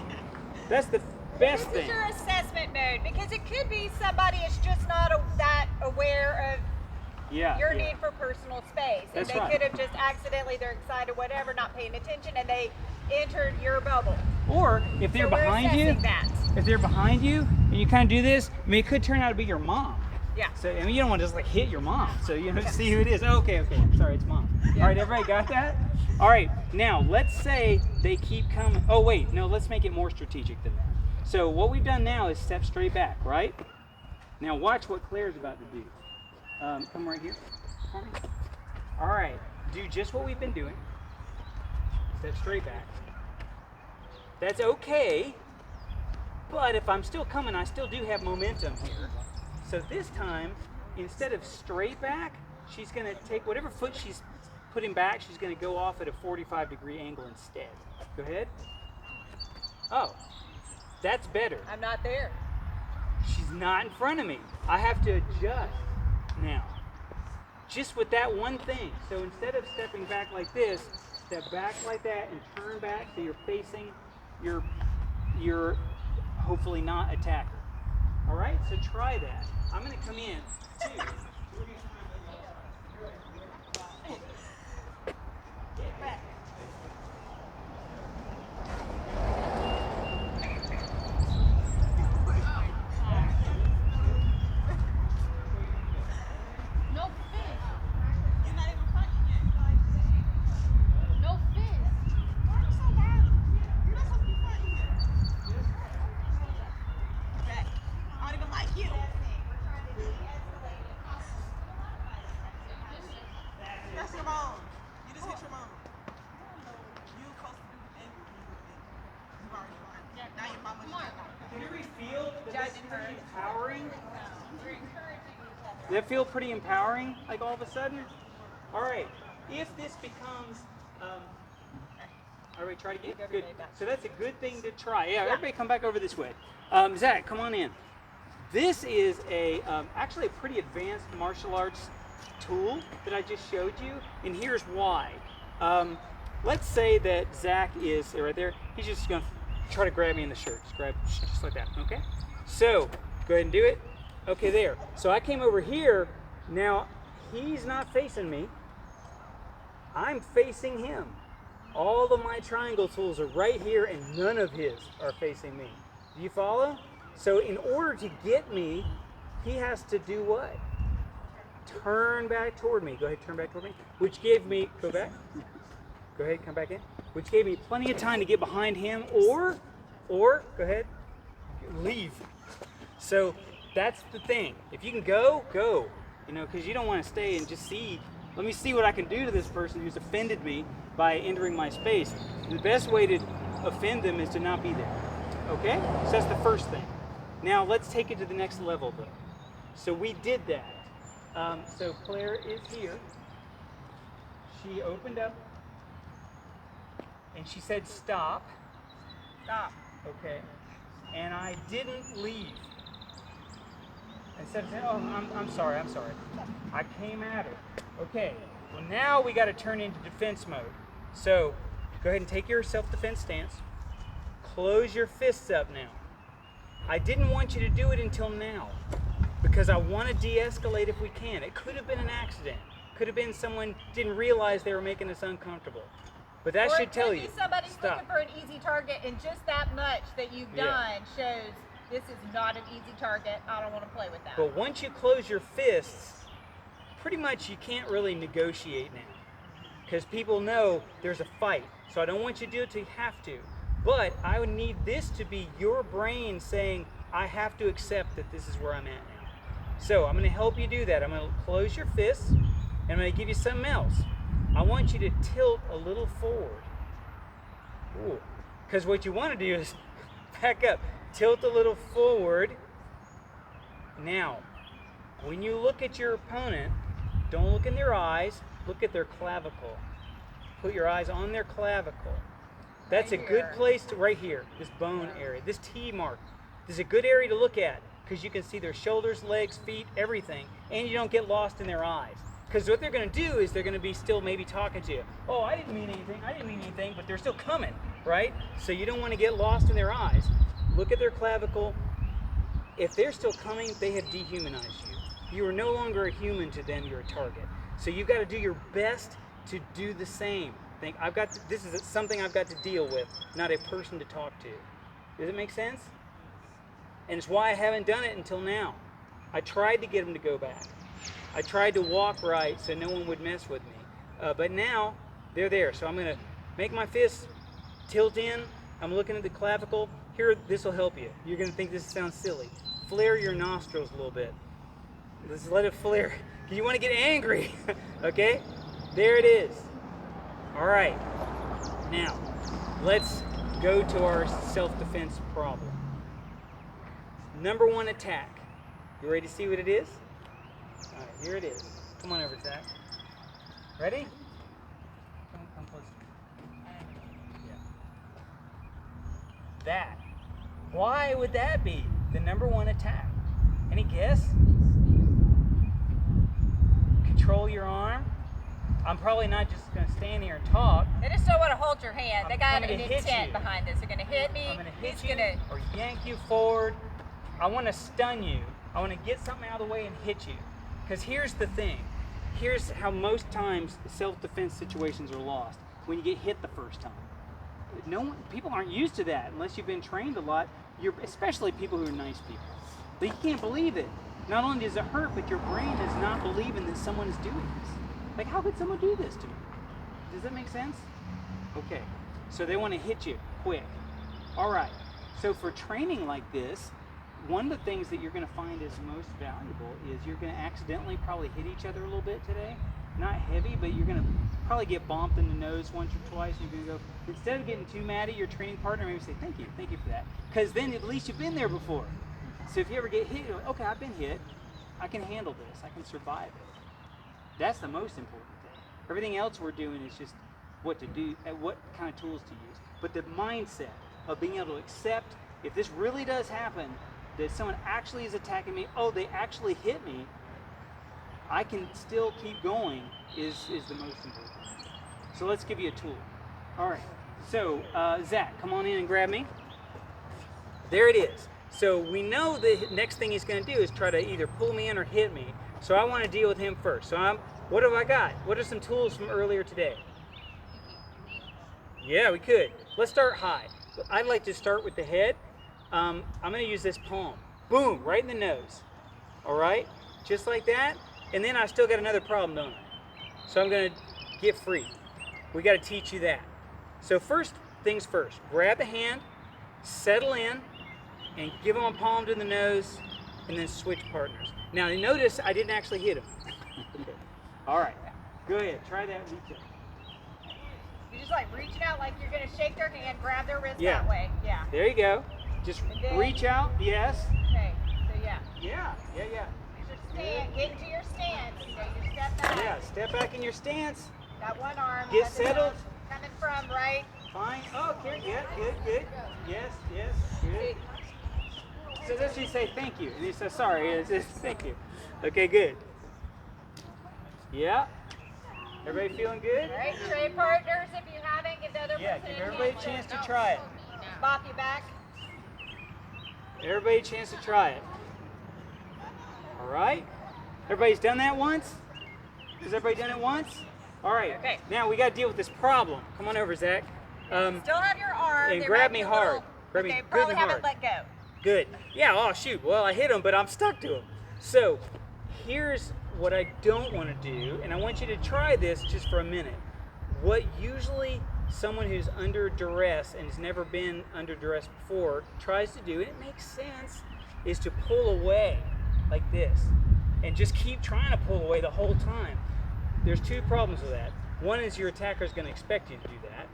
That's the best This thing. is your assessment mode because it could be somebody is just not that aware of Yeah. your yeah. need for personal space. And That's they right. could have just accidentally, they're excited, whatever, not paying attention, and they entered your bubble. Or if they're So we're behind you, assessing that. if they're behind you and you kind of do this, I mean, it could turn out to be your mom. Yeah. So I mean, you don't want to just like hit your mom. So you know, see who it is. Okay. Sorry, it's mom. All right, everybody got that? All right. Now let's say they keep coming. Oh wait, no. Let's make it more strategic than that. So what we've done now is step straight back, right? Now watch what Claire's about to do. Come right here. for me. All right. Do just what we've been doing. Step straight back. That's okay. But if I'm still coming, I still do have momentum here. So this time, instead of straight back, she's going to take whatever foot she's putting back, she's going to go off at a 45-degree angle instead. Go ahead. Oh, that's better. I'm not there. She's not in front of me. I have to adjust now. Just with that one thing. So instead of stepping back like this, step back like that and turn back so you're facing your hopefully not attacker. All right, so try that. I'm going to come in too. Get back. No fist. You're not even fighting yet. No fist. Why are you so violent? You're not supposed to be fighting yet. Back. I don't even like you. That's your mom. You just hit your mom. You supposed to be angry when you were angry. You already won. Now your mama's Can everybody feel that this is Judging her. pretty empowering? Does that feel pretty empowering, like all of a sudden? All right, if this becomes, all right, try to get good. Everybody back. So that's a good thing to try. Yeah, everybody come back over this way. Zach, come on in. This is actually a pretty advanced martial arts tool that I just showed you, and here's why. Let's say that Zach is right there. He's just going to try to grab me in the shirt. Just grab, just like that, okay? So, go ahead and do it. Okay, there. So I came over here. Now, he's not facing me. I'm facing him. All of my triangle tools are right here and none of his are facing me. Do you follow? So in order to get me, he has to do what? Turn back toward me. Go ahead, turn back toward me. Which gave me, go back. Go ahead, come back in. Which gave me plenty of time to get behind him or, go ahead, leave. So that's the thing. If you can go, go. You know, because you don't want to stay and just see, let me see what I can do to this person who's offended me by entering my space. The best way to offend them is to not be there. Okay? So that's the first thing. Now let's take it to the next level though. So we did that. So Claire is here. She opened up and she said stop. Stop. Okay. And I didn't leave. Instead of saying, oh, I'm sorry. I came at her. Okay. Well, now we got to turn into defense mode. So go ahead and take your self-defense stance. Close your fists up now. I didn't want you to do it until now because I want to de-escalate if we can. It could have been an accident. Could have been someone didn't realize they were making us uncomfortable. But that should tell you. Or it could be somebody's stop. looking for an easy target, and just that much that you've done shows this is not an easy target. I don't want to play with that. But once you close your fists, pretty much you can't really negotiate now because people know there's a fight. So I don't want you to do it till you have to. But I would need this to be your brain saying, I have to accept that this is where I'm at now. So I'm going to help you do that. I'm going to close your fists and I'm going to give you something else. I want you to tilt a little forward. Ooh. Because what you want to do is back up. Tilt a little forward. Now, when you look at your opponent, don't look in their eyes, look at their clavicle. Put your eyes on their clavicle. That's Right a good here. place to, right here, this bone area, this T mark. This is a good area to look at because you can see their shoulders, legs, feet, everything, and you don't get lost in their eyes. Because what they're going to do is they're going to be still maybe talking to you. Oh, I didn't mean anything, but they're still coming, right? So you don't want to get lost in their eyes. Look at their clavicle. If they're still coming, they have dehumanized you. You are no longer a human to them, you're a target. So you've got to do your best to do the same. Think, this is something I've got to deal with, not a person to talk to. Does it make sense? And it's why I haven't done it until now. I tried to get them to go back. I tried to walk right so no one would mess with me. But now they're there. So I'm going to make my fists tilt in. I'm looking at the clavicle. Here, this will help you. You're going to think this sounds silly. Flare your nostrils a little bit. Let's let it flare. You want to get angry. Okay? There it is. All right. Now, let's go to our self-defense problem. Number one attack. You ready to see what it is? All right, here it is. Come on over, Zach. Ready? Come closer. Yeah. That. Why would that be the number one attack? Any guess? Control your arm. I'm probably not just going to stand here and talk. They just don't want to hold your hand. They got I'm an gonna hit intent you. behind this. They're going to hit me. I'm going to hit He's you gonna... or yank you forward. I want to stun you. I want to get something out of the way and hit you. Because here's the thing. Here's how most times self-defense situations are lost. When you get hit the first time. People aren't used to that unless you've been trained a lot. Especially people who are nice people. But you can't believe it. Not only does it hurt, but your brain is not believing that someone is doing this. Like, how could someone do this to me? Does that make sense? Okay, so they want to hit you quick. All right, so for training like this, one of the things that you're going to find is most valuable is you're going to accidentally probably hit each other a little bit today. Not heavy, but you're going to probably get bumped in the nose once or twice. You're going to go, instead of getting too mad at your training partner, maybe say, thank you for that. Because then at least you've been there before. So if you ever get hit, you're like, okay, I've been hit. I can handle this. I can survive it. That's the most important thing. Everything else we're doing is just what to do, and what kind of tools to use. But the mindset of being able to accept, if this really does happen, that someone actually is attacking me, oh, they actually hit me, I can still keep going is the most important. So let's give you a tool. All right, so Zach, come on in and grab me. There it is. So we know the next thing he's going to do is try to either pull me in or hit me. So I want to deal with him first. So what have I got? What are some tools from earlier today? Yeah, we could. Let's start high. I'd like to start with the head. I'm going to use this palm. Boom, right in the nose. All right, just like that. And then I still got another problem, don't I? So I'm going to get free. We got to teach you that. So first things first, grab the hand, settle in, and give him a palm to the nose, and then switch partners. Now notice I didn't actually hit him. Okay. All right, go ahead, try that reach up. You're just like reaching out like you're gonna shake their hand, grab their wrist Yeah. that way. Yeah. There you go. Just And then- reach out, yes. Okay. So yeah. Yeah. Use your stand. Get into your stance. So you step back. Yeah, step back in your stance. Got one arm. Get got the settled. nose coming from right. Fine. Oh, okay, yeah, good. Yes, good. So let's just say thank you. And he says sorry, it's just thank you. Okay, good. Yeah. Everybody feeling good? All right. Trade partners. If you haven't, give the other Yeah, person give a everybody a chance chance to try it. bop you back. Everybody a chance to try it. All right. Everybody's done that once? Has everybody done it once? All right. Okay. Now we got to deal with this problem. Come on over, Zach. Still have your arm. And They grab might me be a hard. little- Grab me okay, good probably and haven't hard. let go. Good. Yeah, oh shoot. Well, I hit him, but I'm stuck to him. So here's what I don't want to do, and I want you to try this just for a minute. What usually someone who's under duress and has never been under duress before tries to do, and it makes sense, is to pull away like this and just keep trying to pull away the whole time. There's two problems with that. One is your attacker is going to expect you to do that,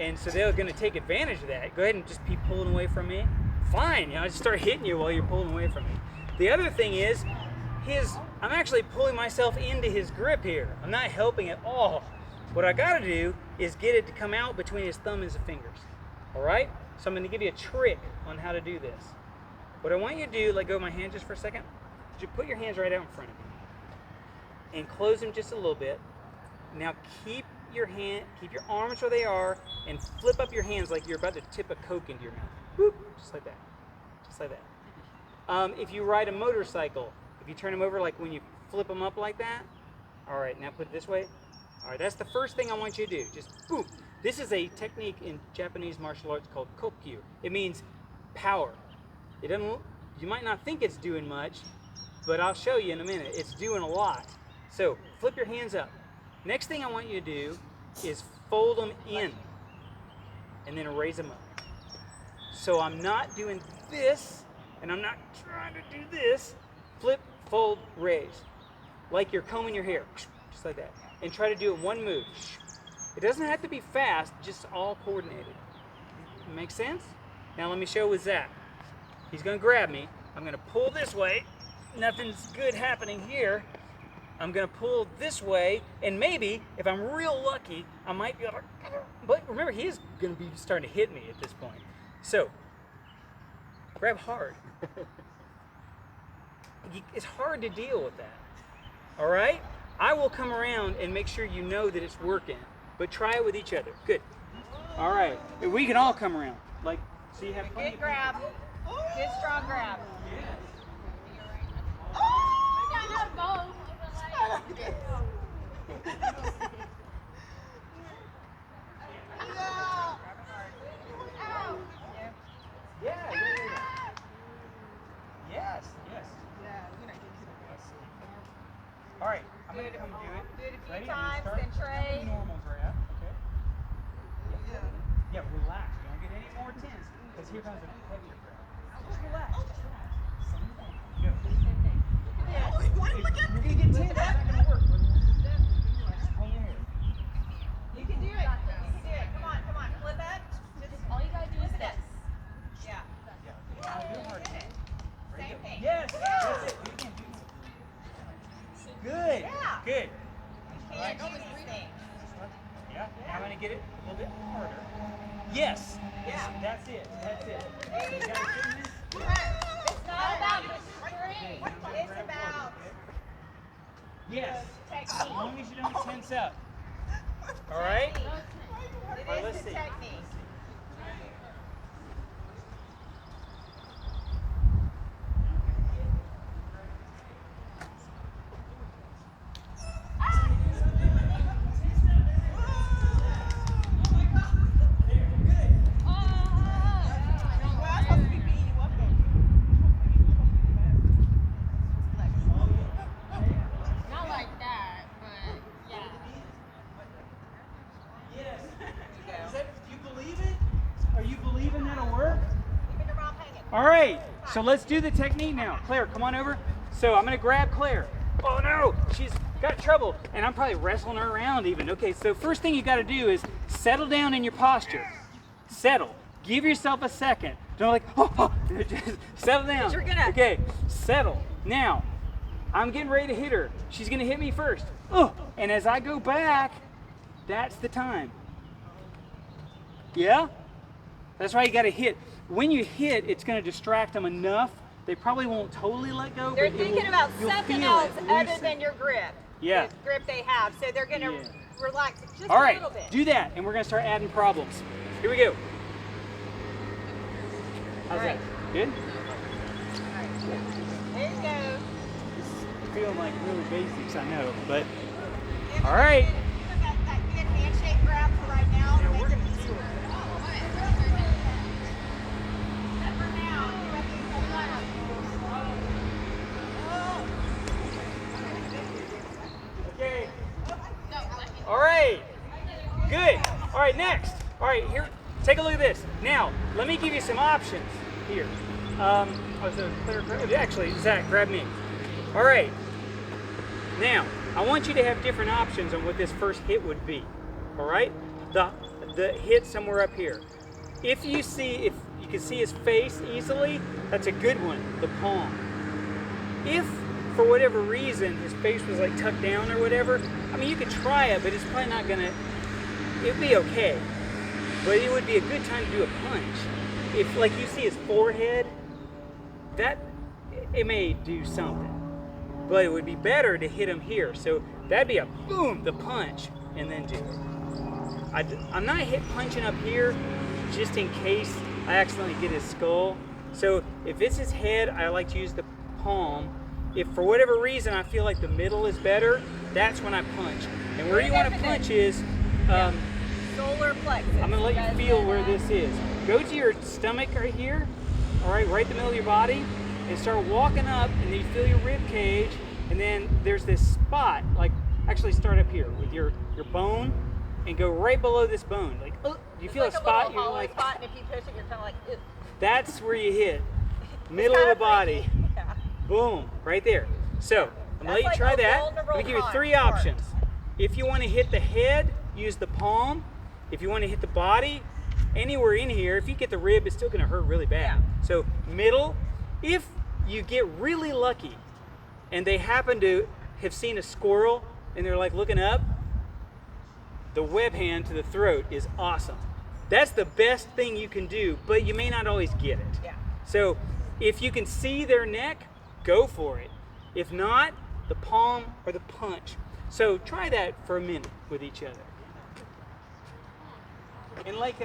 and so they're going to take advantage of that. Go ahead and just keep pulling away from me. Fine, I just start hitting you while you're pulling away from me. The other thing is, I'm actually pulling myself into his grip here. I'm not helping at all. What I got to do is get it to come out between his thumb and his fingers. All right? So I'm going to give you a trick on how to do this. What I want you to do, let go of my hand just for a second. Is you put your hands right out in front of you and close them just a little bit. Now keep your arms where they are, and flip up your hands like you're about to tip a Coke into your mouth. Whoop, just like that. Just like that. If you ride a motorcycle, if you turn them over like when you flip them up like that, all right, now put it this way. All right, that's the first thing I want you to do. Just boom. This is a technique in Japanese martial arts called Kokkyu. It means power. It doesn't. You might not think it's doing much, but I'll show you in a minute. It's doing a lot. So flip your hands up. Next thing I want you to do is fold them in and then raise them up. So I'm not doing this, and I'm not trying to do this. Flip, fold, raise. Like you're combing your hair, just like that. And try to do it one move. It doesn't have to be fast, just all coordinated. Make sense? Now let me show with Zach. He's gonna grab me. I'm gonna pull this way. Nothing's good happening here. I'm gonna pull this way, and maybe, if I'm real lucky, I might be able to, but remember, he is gonna be starting to hit me at this point. So, grab hard. It's hard to deal with that, all right? I will come around and make sure you know that it's working, but try it with each other. Good. All right, we can all come around. Like, so you have plenty Good of grab. Good strong grab. Yes. All right, I'm going to come do it. Do it a few Ready? times, Start then with trade. a normal grab, okay? Yeah, relax. Don't get any more tense, because here comes a heavier grab. Just relax. Same thing. Go. You're going to get tense. It's not going to work. Just pull your hair. You can do it. You can do it. Come on. Flip it. All you gotta do is this. Yeah. Same thing. Yes. That's it. Do it again. Good. Yeah. Good. You can't do these things. Yeah. I'm going to get it a little bit harder. Yes. Yeah. That's it. You guys getting this? It's not about the string. It's about Yes. As technique. long as you don't tense up. All right? It Alright, is let's the see. technique. All right, so let's do the technique now. Claire, come on over. So I'm gonna grab Claire. Oh no, she's got trouble, and I'm probably wrestling her around even. Okay, so first thing you gotta do is settle down in your posture. Settle. Give yourself a second. Don't like, just settle down. You're gonna- Okay, settle. Now, I'm getting ready to hit her. She's gonna hit me first. Oh, and as I go back, that's the time. Yeah? That's why you gotta hit. When you hit, it's gonna distract them enough. They probably won't totally let go. They're but it thinking will- about you'll something feel else it other loosen. than your grip. Yeah. The grip they have. So they're gonna Yeah. relax just All a right, little bit. do that, and we're gonna start adding problems. Here we go. How's All right. that? Good? There you go. Feeling like really basics, I know, but And all right. That good handshake grab for right now. Yeah, to we're make gonna it deal easier. with Except for now, you have to hold on. Okay. All right. Good. All right, next. All right, here, take a look at this. Now, let me give you some options here. So Claire, actually, Zach, grab me. All right. Now, I want you to have different options on what this first hit would be. All right? The hit somewhere up here. If you can see his face easily, that's a good one, the palm. If for whatever reason his face was like tucked down or whatever, I mean, you could try it, but it's probably not gonna, it'd be okay. But it would be a good time to do a punch. If like you see his forehead, that, it may do something. But it would be better to hit him here. So that'd be a boom, the punch, and then do it. I'm not punching up here just in case I accidentally get his skull. So if it's his head, I like to use the palm. If for whatever reason I feel like the middle is better, that's when I punch. And where you want to punch is, Solar plexus. I'm gonna let guys you feel know where that? this is. Go to your stomach right here, all right in the middle of your body, and start walking up, and then you feel your rib cage, and then there's this spot, like actually start up here with your bone, and go right below this bone. Like, do you It's feel like a spot? little You're hollow like, spot, and if you push it, you're kind of like, ugh. that's where you hit. Middle It's of the kinda body. freaky. Yeah. Boom, right there. So, I'm gonna let That's you like try a that. vulnerable Let me give you part. 3 options. If you want to hit the head, use the palm. If you want to hit the body, anywhere in here, if you get the rib, it's still gonna hurt really bad. Yeah. So, middle. If you get really lucky and they happen to have seen a squirrel and they're like looking up, the web hand to the throat is awesome. That's the best thing you can do, but you may not always get it. Yeah. So if you can see their neck, go for it. If not, the palm or the punch. So try that for a minute with each other. And like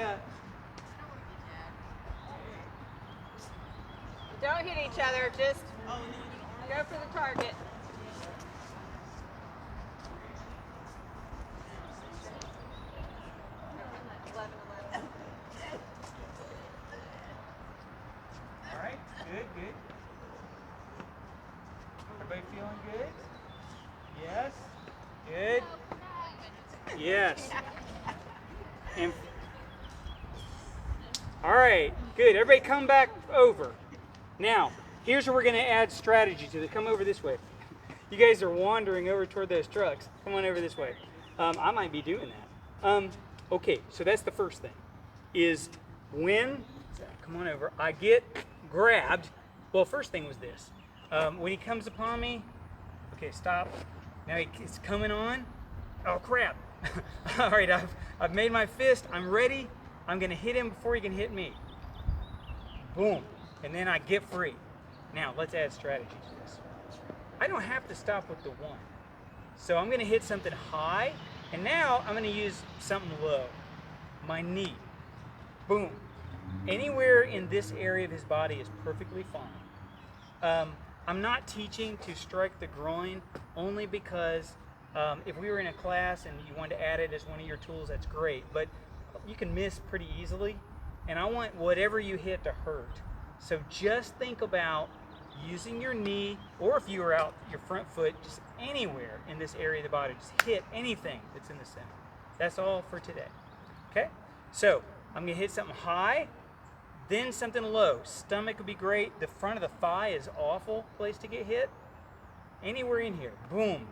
Don't hit each other, just go for the target. all right, good, good. Everybody feeling good? Yes, good. Yes. And all right, good. Everybody come back over. Now, here's where we're going to add strategy to it. Come over this way. You guys are wandering over toward those trucks. Come on over this way. I might be doing that. Okay, so that's the first thing. Is when, come on over, I get grabbed. Well, first thing was this. When he comes upon me, okay, stop. Now he's coming on. Oh, crap. All right, I've made my fist. I'm ready. I'm going to hit him before he can hit me. Boom. And then I get free. Now, let's add strategy to this. I don't have to stop with the one. So I'm going to hit something high, and now I'm going to use something low. My knee. Boom. Anywhere in this area of his body is perfectly fine. I'm not teaching to strike the groin only because if we were in a class and you wanted to add it as one of your tools, that's great. But you can miss pretty easily, and I want whatever you hit to hurt. So just think about using your knee, or if you were out your front foot, just anywhere in this area of the body, just hit anything that's in the center. That's all for today. Okay? So I'm gonna hit something high, Then something low. Stomach would be great. The front of the thigh is awful place to get hit. Anywhere in here, boom,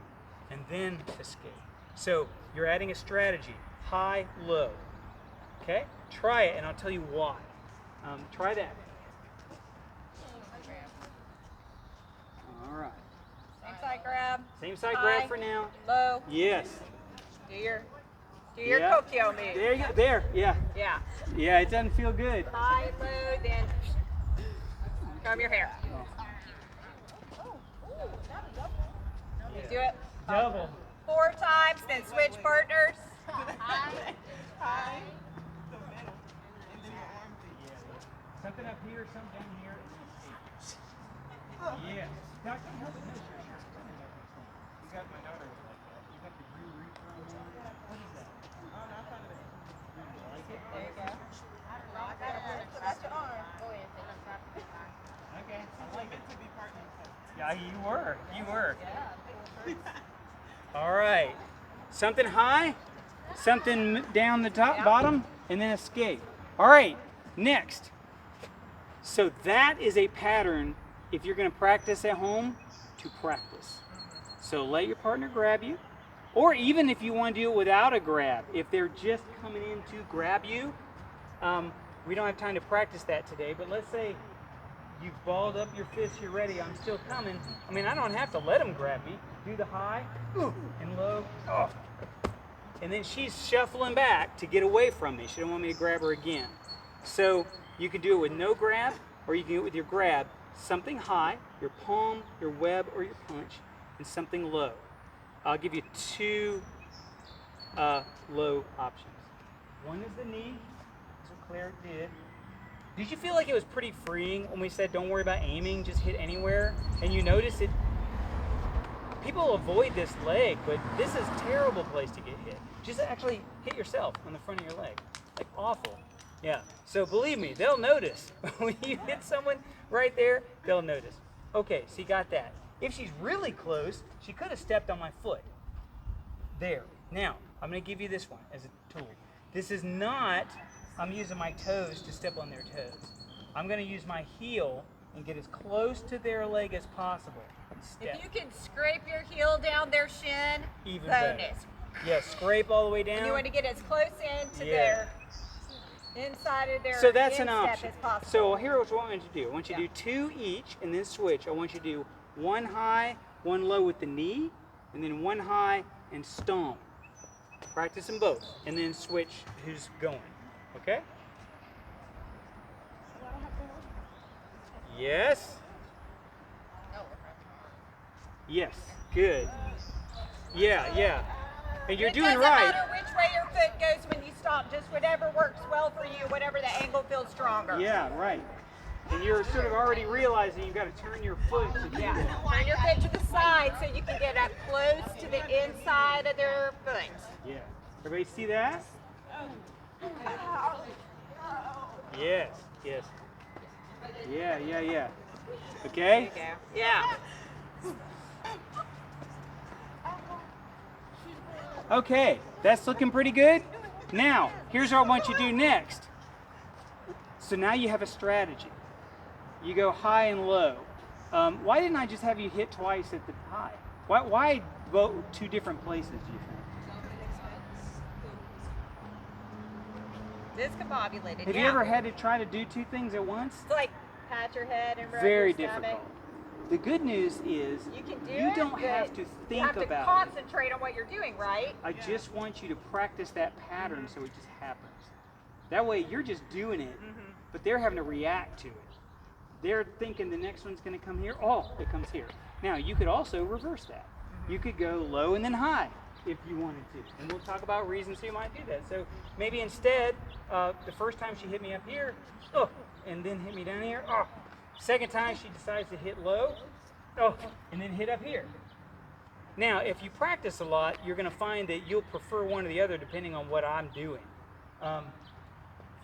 and then escape. So you're adding a strategy, high, low. Okay? Try it, and I'll tell you why. Try that. All right. Same side grab. Same side High. grab for now. Low. Yes. Do your Yeah. Kokyo move. There you go. There. Yeah. Yeah. Yeah. It doesn't feel good. High, low, then comb your hair. You do it Double. 4 times, then switch partners. Something up here, something down here, and then escape. Yes. Now, can you help me measure your stomach up next time? You got my daughter like that. You got the Drew Reaper on there. What is that? Oh, no, I thought of it. You like it? There you go. That's your arm. Go ahead, take a shot. Okay. I like it. Yeah, you were. You were. All right. Something high, something down the top, bottom, and then escape. All right. Next. So that is a pattern if you're going to practice at home to practice. So let your partner grab you, or even if you want to do it without a grab, if they're just coming in to grab you, we don't have time to practice that today, but let's say you've balled up your fist, you're ready, I'm still coming. I mean, I don't have to let them grab me. Do the high, and low, and then she's shuffling back to get away from me. She don't want me to grab her again. So you can do it with no grab, or you can do it with your grab. Something high, your palm, your web, or your punch, and something low. I'll give you 2 low options. One is the knee, that's what Claire did. Did you feel like it was pretty freeing when we said don't worry about aiming, just hit anywhere? And you notice it, people avoid this leg, but this is a terrible place to get hit. Just actually hit yourself on the front of your leg. Like awful. Yeah, so believe me, they'll notice. When you hit someone right there, they'll notice. Okay, so you got that. If she's really close, she could have stepped on my foot. There. Now, I'm going to give you this one as a tool. This is not, I'm using my toes to step on their toes. I'm going to use my heel and get as close to their leg as possible. And step. If you can scrape your heel down their shin, Even better. bonus. Yeah, scrape all the way down. And you want to get as close into their inside of their So that's an instep option. as possible. So here's what I want you to do. I want you to do 2 each and then switch. I want you to do 1 high, 1 low with the knee, and then 1 high and stomp. Practice them both, and then switch who's going. Okay? Yes. Yes. Good. Yeah. And you're it doing doesn't right. matter which way your foot goes when you stop, just whatever works well for you, whatever the angle feels stronger. Yeah, right. And you're sort of already realizing you've got to turn your foot to do that. Turn your foot to the side so you can get up close to the inside of their foot. Yeah. Everybody see that? Yes. Yeah. Okay? Yeah. Okay, that's looking pretty good. Now, here's what I want you to do next. So now you have a strategy. You go high and low. Why didn't I just have you hit twice at the high? Why both 2 different places, do you think? Discombobulated. Have you ever had to try to do 2 things at once? It's like pat your head and rub Very your stomach. difficult. The good news is You can do you it, don't but have to you think have to about it. concentrate on what you're doing, right? I just want you to practice that pattern so it just happens. That way you're just doing it, but they're having to react to it. They're thinking the next one's going to come here. Oh, it comes here. Now, you could also reverse that. You could go low and then high if you wanted to. And we'll talk about reasons you might do that. So maybe instead, the first time she hit me up here, and then hit me down here, Second time she decides to hit low, and then hit up here. Now, if you practice a lot, you're going to find that you'll prefer one or the other depending on what I'm doing.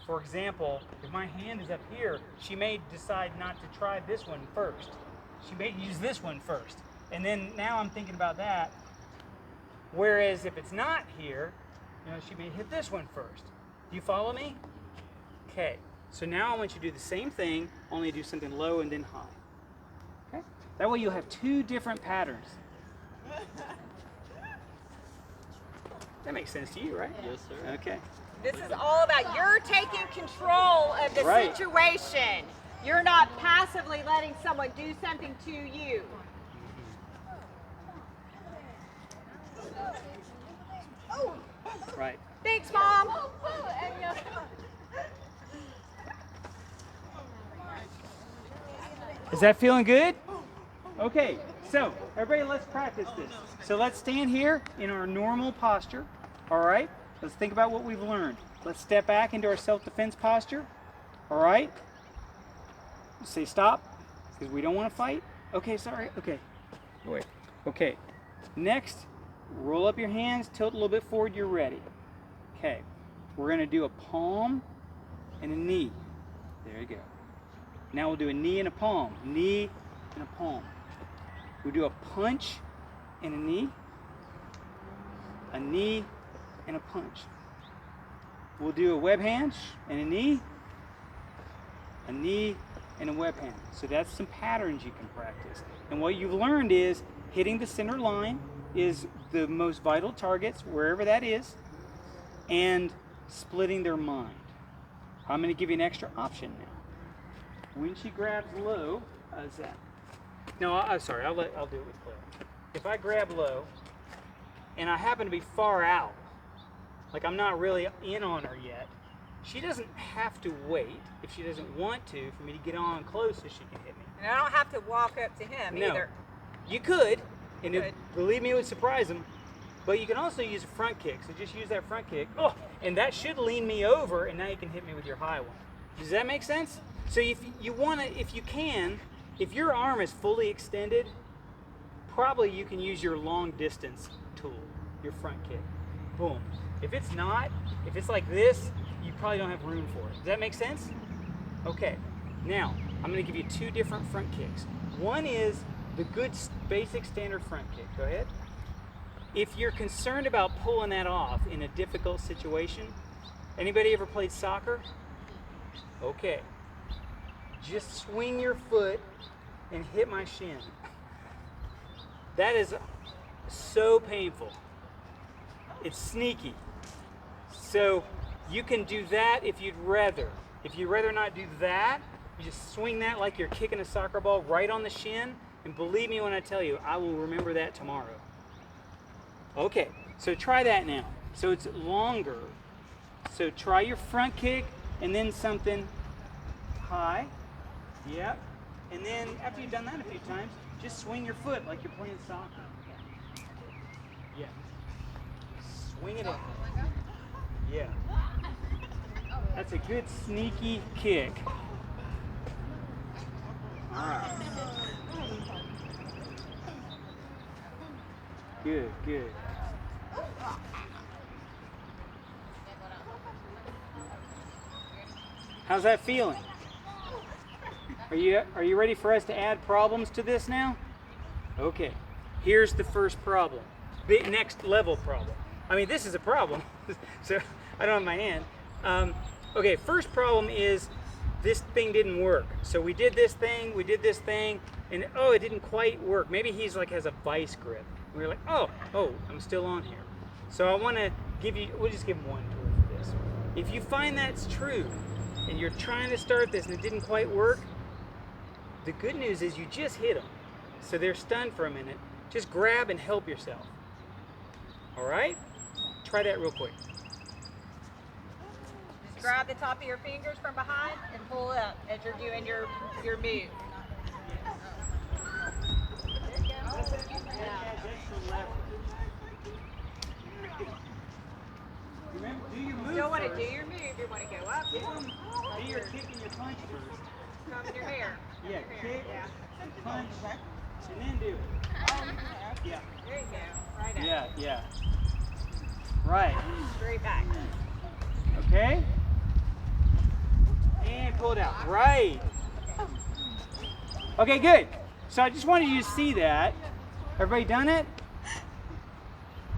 For example, if my hand is up here, she may decide not to try this one first. She may use this one first. And then now I'm thinking about that. Whereas if it's not here, she may hit this one first. Do you follow me? Okay. So now I want you to do the same thing, only do something low and then high. Okay? That way you'll have two different patterns. That makes sense to you, right? Yes, sir. Okay. This is all about you're taking control of the Right. situation. You're not passively letting someone do something to you. Right. Thanks, Mom. Is that feeling good? Okay, so everybody let's practice this. So let's stand here in our normal posture, all right? Let's think about what we've learned. Let's step back into our self-defense posture, all right? Say stop, because we don't want to fight. Okay, sorry, okay. Wait. Okay, next, roll up your hands, tilt a little bit forward, you're ready. Okay, we're gonna do a palm and a knee. There you go. Now we'll do a knee and a palm, knee and a palm. We'll do a punch and a knee and a punch. We'll do a web hand and a knee and a web hand. So that's some patterns you can practice. And what you've learned is hitting the center line is the most vital targets, wherever that is, and splitting their mind. I'm going to give you an extra option now. When she grabs low, how's that? No, I'm sorry, I'll do it with Claire. If I grab low, and I happen to be far out, like I'm not really in on her yet, she doesn't have to wait, if she doesn't want to, for me to get on close so she can hit me. And I don't have to walk up to him No. either. You could, and Could. believe me, it would surprise him. But you can also use a front kick. So just use that front kick. Oh, and that should lean me over, and now you can hit me with your high one. Does that make sense? So if you want to, if you can, if your arm is fully extended, probably you can use your long distance tool, your front kick. Boom. If it's not, if it's like this, you probably don't have room for it. Does that make sense? Okay. Now, I'm going to give you two different front kicks. One is the good basic standard front kick. Go ahead. If you're concerned about pulling that off in a difficult situation, anybody ever played soccer? Okay. Just swing your foot and hit my shin. That is so painful. It's sneaky. So you can do that if you'd rather. If you'd rather not do that, you just swing that like you're kicking a soccer ball right on the shin, and believe me when I tell you, I will remember that tomorrow. Okay, so try that now. So it's longer. So try your front kick and then something high. Yep. And then after you've done that a few times, just swing your foot like you're playing soccer. Yeah. Swing it in. Yeah. That's a good sneaky kick. All right. Good, good. How's that feeling? Are you ready for us to add problems to this now? Okay. Here's the first problem. The next level problem. I mean, this is a problem. So I don't have my hand. Okay, first problem is this thing didn't work. So we did this thing, and oh, it didn't quite work. Maybe he's like has a vice grip. We're like, oh, I'm still on here. So I want to give you, we'll just give him one tool for this. If you find that's true, and you're trying to start this and it didn't quite work, the good news is you just hit them. So they're stunned for a minute. Just grab and help yourself. All right? Try that real quick. Just grab the top of your fingers from behind and pull up as you're doing your move. Remember, do your move You don't want to first. do your move. You want to go up. Hit 'em. Do your kick and your punch first. Come in your hair. Yeah, kick, Yeah. punch, and then do it. Yeah, There you go. Right up. yeah. Right. Straight back. Okay. And pull it out. Right. Okay, good. So I just wanted you to see that. Everybody done it?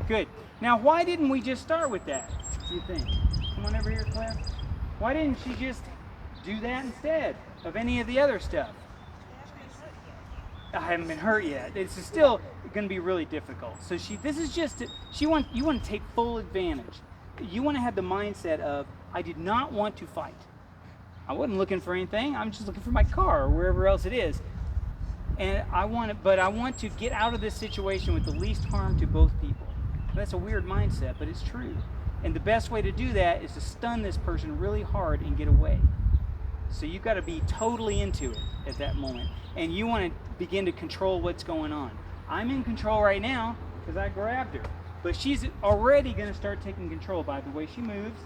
Good. Now, why didn't we just start with that, do you think? Come on over here, Claire. Why didn't she just do that instead of any of the other stuff. I haven't been hurt yet. It's still going to be really difficult. So this is just, you want to take full advantage. You want to have the mindset of, I did not want to fight. I wasn't looking for anything. I'm just looking for my car or wherever else it is. And I want to get out of this situation with the least harm to both people. That's a weird mindset, but it's true. And the best way to do that is to stun this person really hard and get away. So you've got to be totally into it at that moment. And you want to begin to control what's going on. I'm in control right now because I grabbed her. But she's already going to start taking control by the way she moves.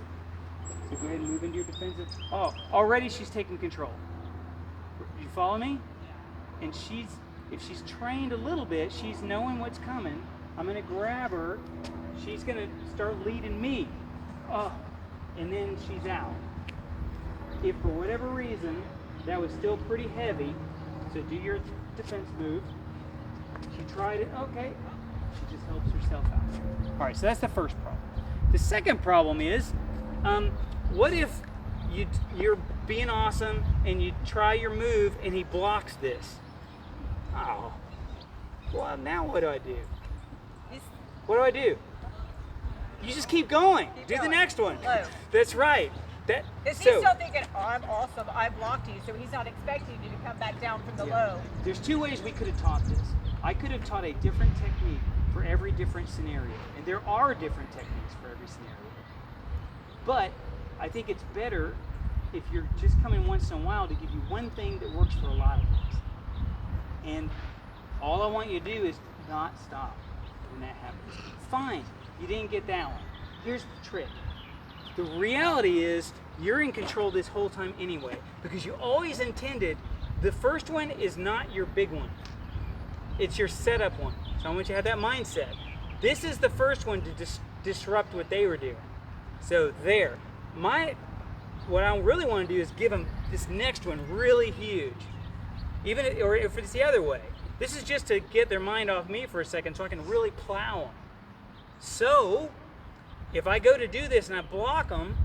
So go ahead and move into your defensive. Oh, already she's taking control. You follow me? And if she's trained a little bit, she's knowing what's coming. I'm going to grab her. She's going to start leading me. Oh, and then she's out. If for whatever reason that was still pretty heavy, so do your defense move. She tried it, okay. She just helps herself out. All right, so that's the first problem. The second problem is, what if you're being awesome and you try your move and he blocks this? Oh, well, now what do I do? What do I do? You just keep going. Do the next one. Low. That's right. Is he still thinking, oh, I'm awesome, I blocked you, so he's not expecting you to come back down from the low? There's two ways we could have taught this. I could have taught a different technique for every different scenario, and there are different techniques for every scenario. But I think it's better if you're just coming once in a while to give you one thing that works for a lot of things. And all I want you to do is not stop when that happens. Fine, you didn't get that one. Here's the trick. The reality is you're in control this whole time anyway, because you always intended the first one is not your big one. It's your setup one. So I want you to have that mindset. This is the first one to disrupt what they were doing. So there. What I really want to do is give them this next one really huge. Or if it's the other way. This is just to get their mind off me for a second so I can really plow them. So, if I go to do this and I block them,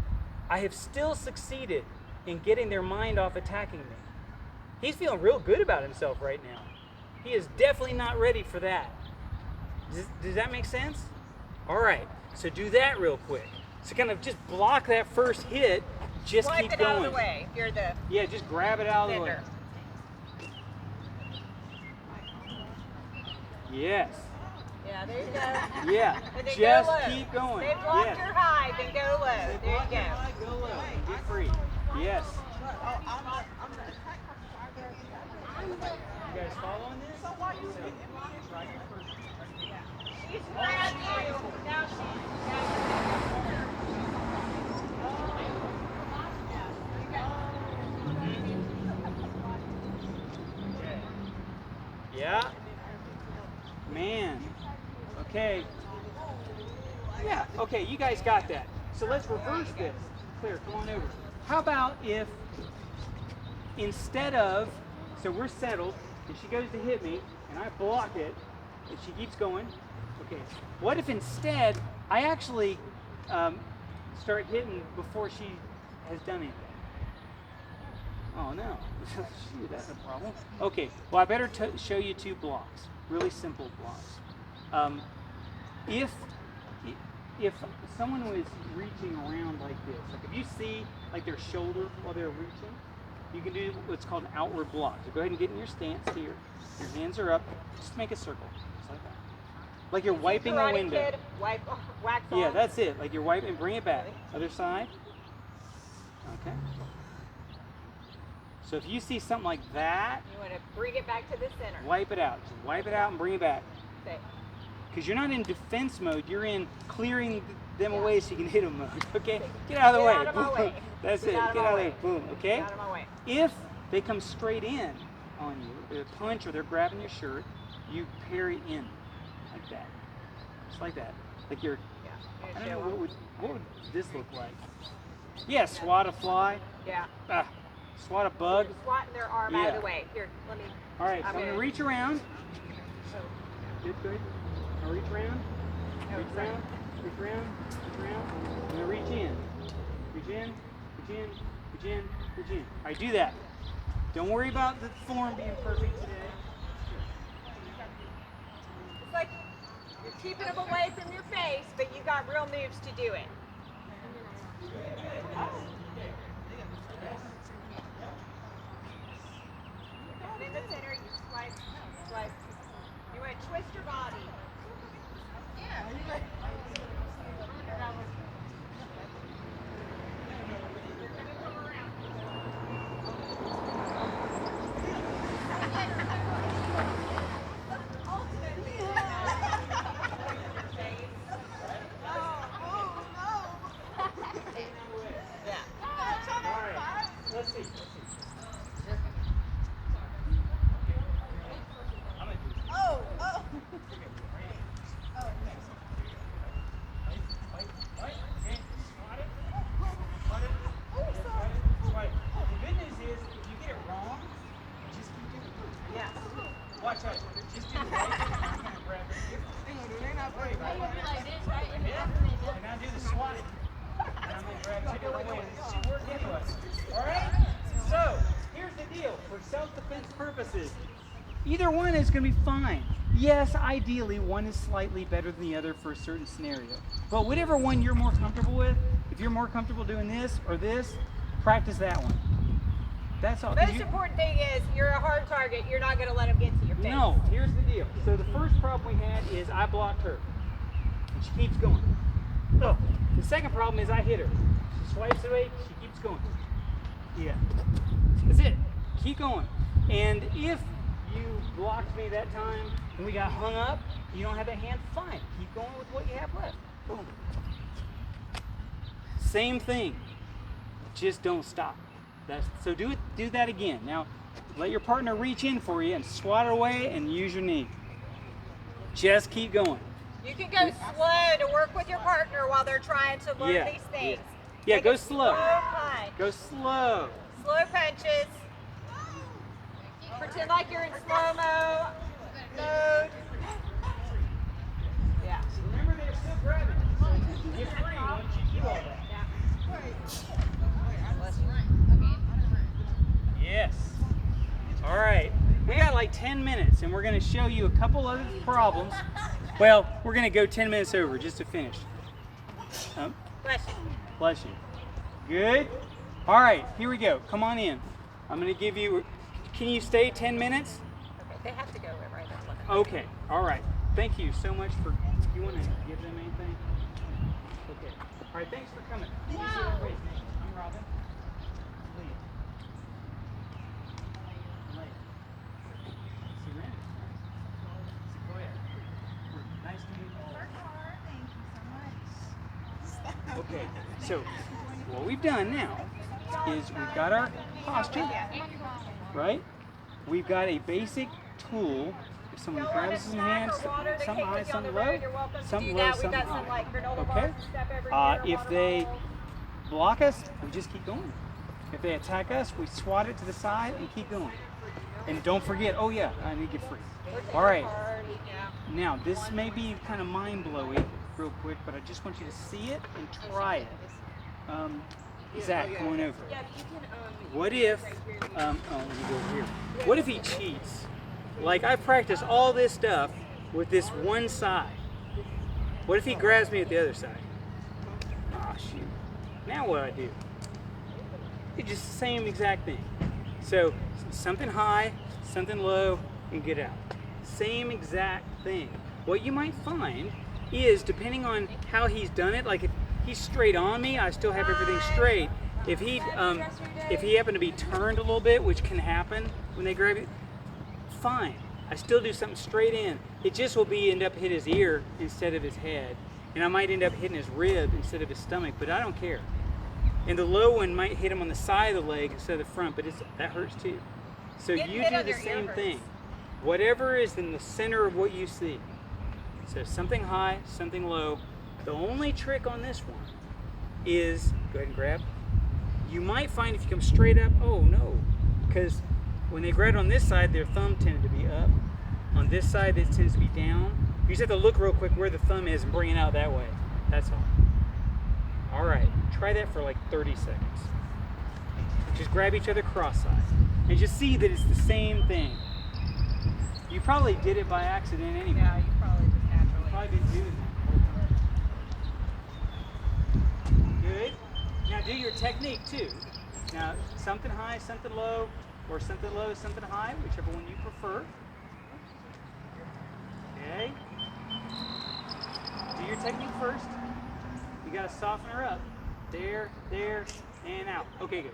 I have still succeeded in getting their mind off attacking me. He's feeling real good about himself right now. He is definitely not ready for that. Does that make sense? All right, so do that real quick. So kind of just block that first hit, just Wipe keep it going. out of the way. You're the Yeah, just grab it out of the way. vendor. Yes. Yeah, there you go. Yeah, And then just go low. keep going. They blocked Yes. your high, then go low. Say There you block your go. high, go low. Get free. Yes. You guys following this? So why you try your first. She's grabbed you. Now Okay. Yeah. Man. Okay. Yeah. Okay. You guys got that. So let's reverse this. Claire, come on over. How about if instead of, so we're settled, and she goes to hit me, and I block it, and she keeps going. Okay. What if instead I actually start hitting before she has done anything? Oh no, shoot, that's a problem. Okay, well I better show you two blocks, really simple blocks. If someone was reaching around like this, like if you see like their shoulder while they're reaching, you can do what's called an outward block. So go ahead and get in your stance here. Your hands are up. Just make a circle, just like that. Like you're wiping a Karate window. Kid, wax on. Yeah, that's it. Like you're wiping. Bring it back. Other side. Okay. So if you see something like that, You want to bring it back to the center. wipe it out. Just wipe it out and bring it back. Say, Because you're not in defense mode. You're in clearing them away so you can hit them mode. Okay? Get out of the way. Get out of my way. That's it. Get out of Get my out of way. there. Boom. Okay? Get out of my way. If they come straight in on you, a punch or they're grabbing your shirt, you parry in like that. Just like that. Like you're, Yeah. I You're don't gonna know, show 'em. what would this look like? Yeah, swat a fly. Yeah. Swat a bug. Swatting their arm out Yeah. of the way. Here, let me. All right, so I'm I'm gonna gonna- reach around. Good. I'll reach around. No, Reach sorry. around. Reach around. Reach around. I'm gonna reach in. Reach in. Reach in. Virgin, Virgin. All right, do that. Don't worry about the form being perfect today. It's like you're keeping them away from your face, but you got real moves to do it. In the center, you swipe, swipe. You want to twist your body. Let's see. Watch out. Just do the right thing. I'm going to grab it. And now do the swat. And I'm going to grab it away. This should work anyway. Alright? So, here's the deal. For self-defense purposes, either one is going to be fine. Yes, ideally, one is slightly better than the other for a certain scenario. But whatever one you're more comfortable with, if you're more comfortable doing this or this, practice that one. That's all. Most important thing is you're a hard target. You're not going to let them get to your face. No, here's the deal. So the first problem we had is I blocked her. And she keeps going. Oh, the second problem is I hit her. She swipes away, she keeps going. Yeah. That's it. Keep going. And if you blocked me that time and we got hung up, you don't have that hand, fine. Keep going with what you have left. Boom. Same thing. Just don't stop. So do that again. Now, let your partner reach in for you and swat it away and use your knee. Just keep going. You can go slow to work with your partner while they're trying to learn these things. Yeah, Take go a slow. punch. Go slow. Slow punches. Pretend like you're in slow-mo mode. Yeah. Remember, they're still grabbing. So you're free once you do all that. Yes. All right. We got like 10 minutes, and we're going to show you a couple other problems. Well, we're going to go 10 minutes over just to finish. Bless you. Bless you. Good. All right. Here we go. Come on in. I'm going to give you. Can you stay 10 minutes? Okay, they have to go right. That's what Okay. All right. Thank you so much for. You want to give them anything? Okay. All right. Thanks for coming. You see everybody's name. I'm Robin. Leah. Leah. Serena. Sequoia. Nice to meet you all. Okay. So what we've done now is we've got our posture, right? We've got a basic tool. If someone grabs some hands, some high, some low, some low, some high. Okay? If they block us, we just keep going. If they attack us, we swat it to the side and keep going. And don't forget, oh yeah, I need to get free. All right. Now, this may be kind of mind-blowing real quick, but I just want you to see it and try it. Zach, going over. Yeah, you can. What if, let me go over here. What if he cheats? Like, I practiced all this stuff with this one side. What if he grabs me at the other side? Ah, shoot. Now what do I do? It's just the same exact thing. So, something high, something low, and get out. Same exact thing. What you might find is, depending on how he's done it, like if he's straight on me, I still have everything straight. If he happened to be turned a little bit, which can happen when they grab you, fine. I still do something straight in. It just will be end up hit his ear instead of his head, and I might end up hitting his rib instead of his stomach, but I don't care. And the low one might hit him on the side of the leg instead of the front, but that hurts too. So you do the same thing. Whatever is in the center of what you see. So something high, something low. The only trick on this one is, go ahead and grab. You might find if you come straight up, oh no, because when they grab on this side, their thumb tended to be up. On this side, it tends to be down. You just have to look real quick where the thumb is and bring it out that way. That's all. All right, try that for like 30 seconds. Just grab each other cross-side. And just see that it's the same thing. You probably did it by accident anyway. Yeah, you probably just naturally. Probably been doing that the whole time. Good. Now do your technique too. Now something high, something low, or something low, something high, whichever one you prefer. Okay. Do your technique first. You gotta soften her up. There, and out. Okay, good.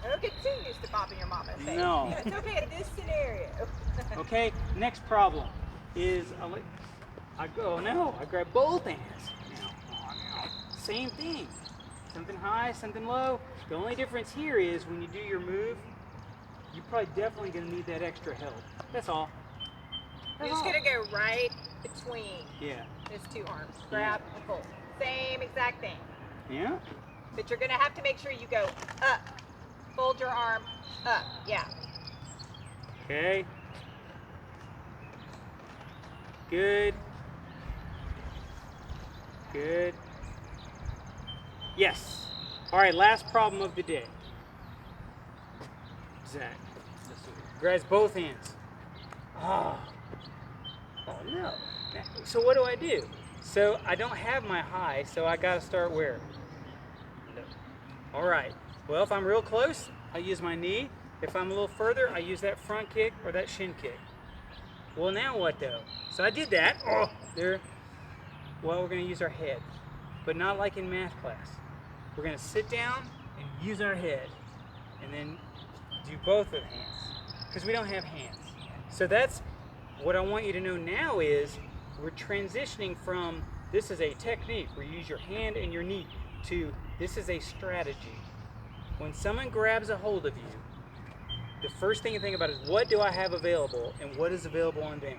Don't get too used to popping your mama's face. No. It's okay in this scenario. Okay, next problem is I grab both hands. Now, same thing. Something high, something low. The only difference here is when you do your move, you're probably definitely gonna need that extra help. That's all. You're That's just all. gonna go right between Yeah. his two arms. Grab and pull. Same exact thing. Yeah? But you're gonna have to make sure you go up. Fold your arm up. Yeah. Okay. Good. Good. Yes. All right, last problem of the day. Zach. Grabs both hands. Oh. Oh no. So what do? So I don't have my high, so I gotta start where? No. All right. Well, if I'm real close, I use my knee. If I'm a little further, I use that front kick or that shin kick. Well, now what though? So I did that. Oh, there. Well, we're gonna use our head, but not like in math class. We're gonna sit down and use our head, and then do both of the hands, because we don't have hands. So that's what I want you to know now is we're transitioning from this is a technique where you use your hand and your knee to this is a strategy. When someone grabs a hold of you, the first thing you think about is what do I have available and what is available on them?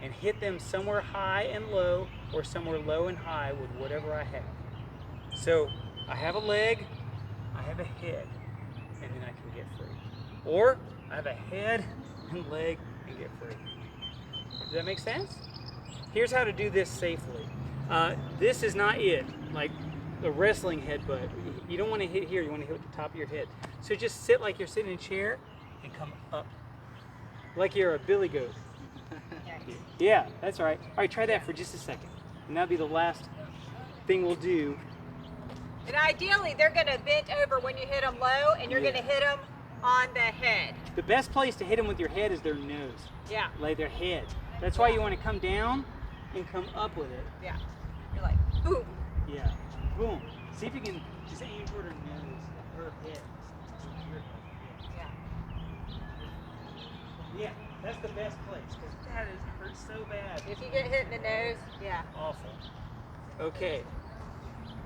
And hit them somewhere high and low or somewhere low and high with whatever I have. So I have a leg, I have a head, and then I can get free. Or I have a head and leg and get free. Does that make sense? Here's how to do this safely. This is not it, like a wrestling headbutt. You don't want to hit here, you want to hit the top of your head. So just sit like you're sitting in a chair and come up. Like you're a billy goat. Yeah, that's all right. All right, try that for just a second. And that'll be the last thing we'll do. And ideally, they're gonna bend over when you hit them low, and you're Yeah. gonna hit them on the head. The best place to hit them with your head is their nose, Yeah. like their head. That's why you want to come down and come up with it. Yeah. You're like, boom. Yeah, boom. See if you can just aim toward her nose, her head. Yeah. Yeah, that's the best place because that hurts so bad. If you get hit in the nose, yeah. Awful. Okay,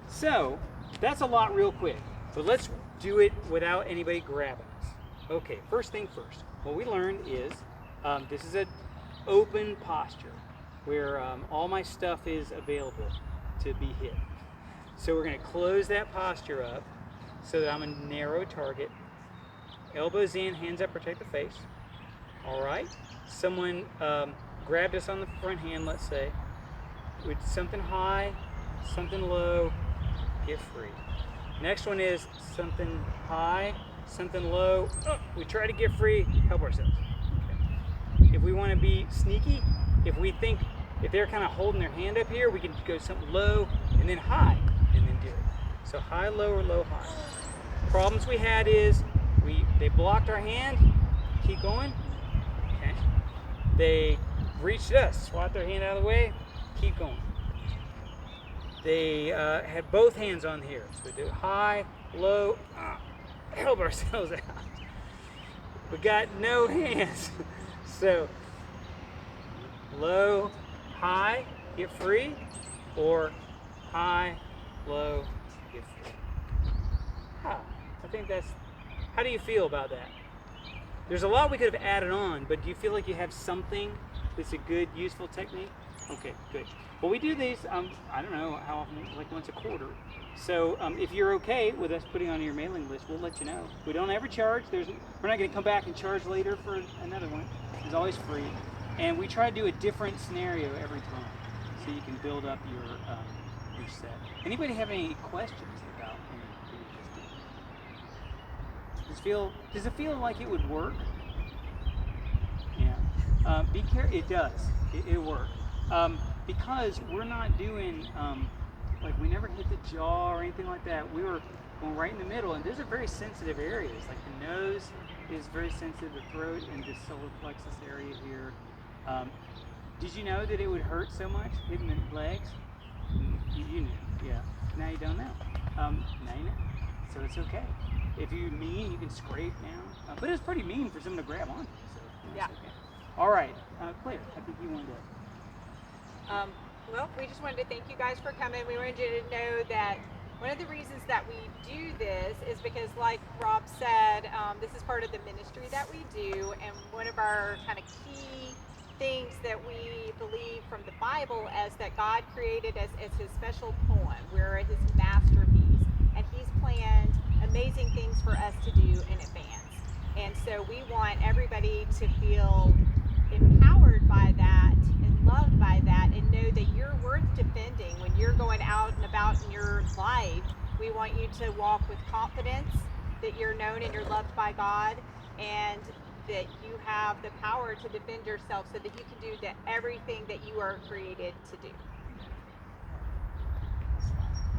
so that's a lot real quick, but let's do it without anybody grabbing us. Okay, first thing first. What we learned is this is an open posture where all my stuff is available to be hit. So we're going to close that posture up so that I'm a narrow target. Elbows in, hands up, protect the face. All right. Someone grabbed us on the front hand, let's say, with something high, something low, get free. Next one is something high, something low. Oh, we try to get free, help ourselves. Okay. If we want to be sneaky, if they're kind of holding their hand up here, we can go something low and then high and then do it. So high, low, or low, high. Problems we had is they blocked our hand, keep going. Okay. They reached us, swapped their hand out of the way, keep going. They had both hands on here. So we do high, low, help ourselves out. We got no hands. So low, high, get free, or high, low, get free. I think how do you feel about that? There's a lot we could have added on, but do you feel like you have something that's a good, useful technique? Okay, good. Well, we do these, I don't know how often, like once a quarter. So if you're okay with us putting on your mailing list, we'll let you know. We don't ever charge. We're not going to come back and charge later for another one. It's always free. And we try to do a different scenario every time, so you can build up your set. Anybody have any questions about anything we just did? Does it feel like it would work? Yeah. Be careful. It does. It works. Because we're not doing like we never hit the jaw or anything like that. We were going right in the middle, and those are very sensitive areas. Like the nose is very sensitive, the throat, and the solar plexus area here. Did you know that it would hurt so much hitting the legs? You knew, yeah. Now you don't know. Now you know. So it's okay. If you're mean, you can scrape down. But it's pretty mean for someone to grab onto. So Yeah. it's okay. All right, Claire, I think you wanted to. Well, we just wanted to thank you guys for coming. We wanted you to know that one of the reasons that we do this is because, like Rob said, this is part of the ministry that we do, and one of our kind of key things that we believe from the Bible is that God created us as his special poem. We're his masterpiece, and he's planned amazing things for us to do in advance. And so we want everybody to feel empowered by that and loved by that, and know that you're worth defending when you're going out and about in your life. We want you to walk with confidence that you're known and you're loved by God, and that you have the power to defend yourself so that you can do everything that you are created to do.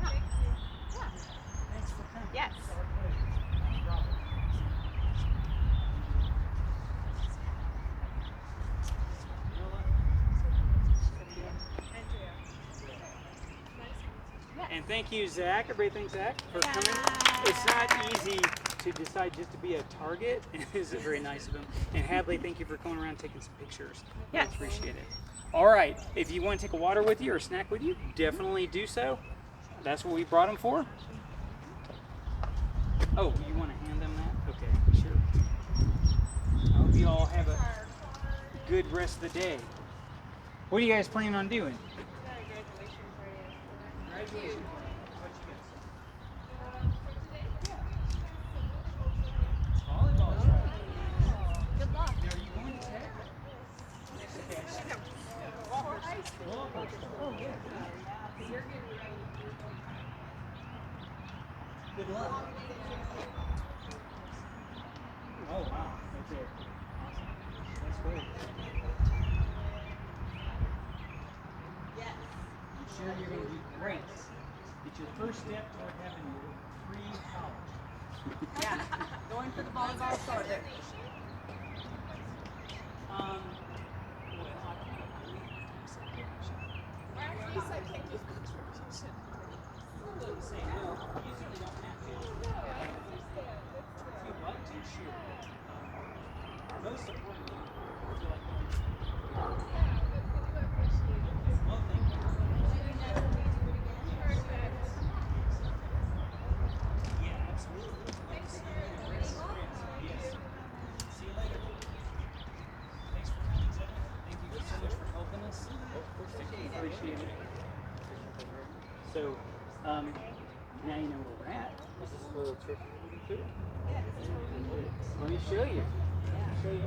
Yeah. Yeah. Thanks for coming. Yes. And thank you, Zach. Everybody thanks Zach for coming. It's not easy to decide just to be a target. It's very nice of him. And Hadley, thank you for coming around and taking some pictures. Yes. I appreciate it. All right. If you want to take a water with you or a snack with you, definitely do so. That's what we brought them for. Oh, you want to hand them that? Okay, sure. I hope you all have a good rest of the day. What are you guys planning on doing? Graduation. What you guys say? Volleyball. Good luck. Now, are you going to Tech? Okay. Oh, yeah. Good luck. Oh, wow. Okay. Awesome. That's great. I'm sure you're going to do great. It's your first step toward having free college. Yeah. Going for the volleyball starter. Well, most importantly, I feel like well, thank you. Yeah, absolutely. Yes. See you later. Thanks for coming, Zach. Thank you so much for helping us. Appreciate it. So, now you know where we're at. This is for Turkey. Let me show you. Show you.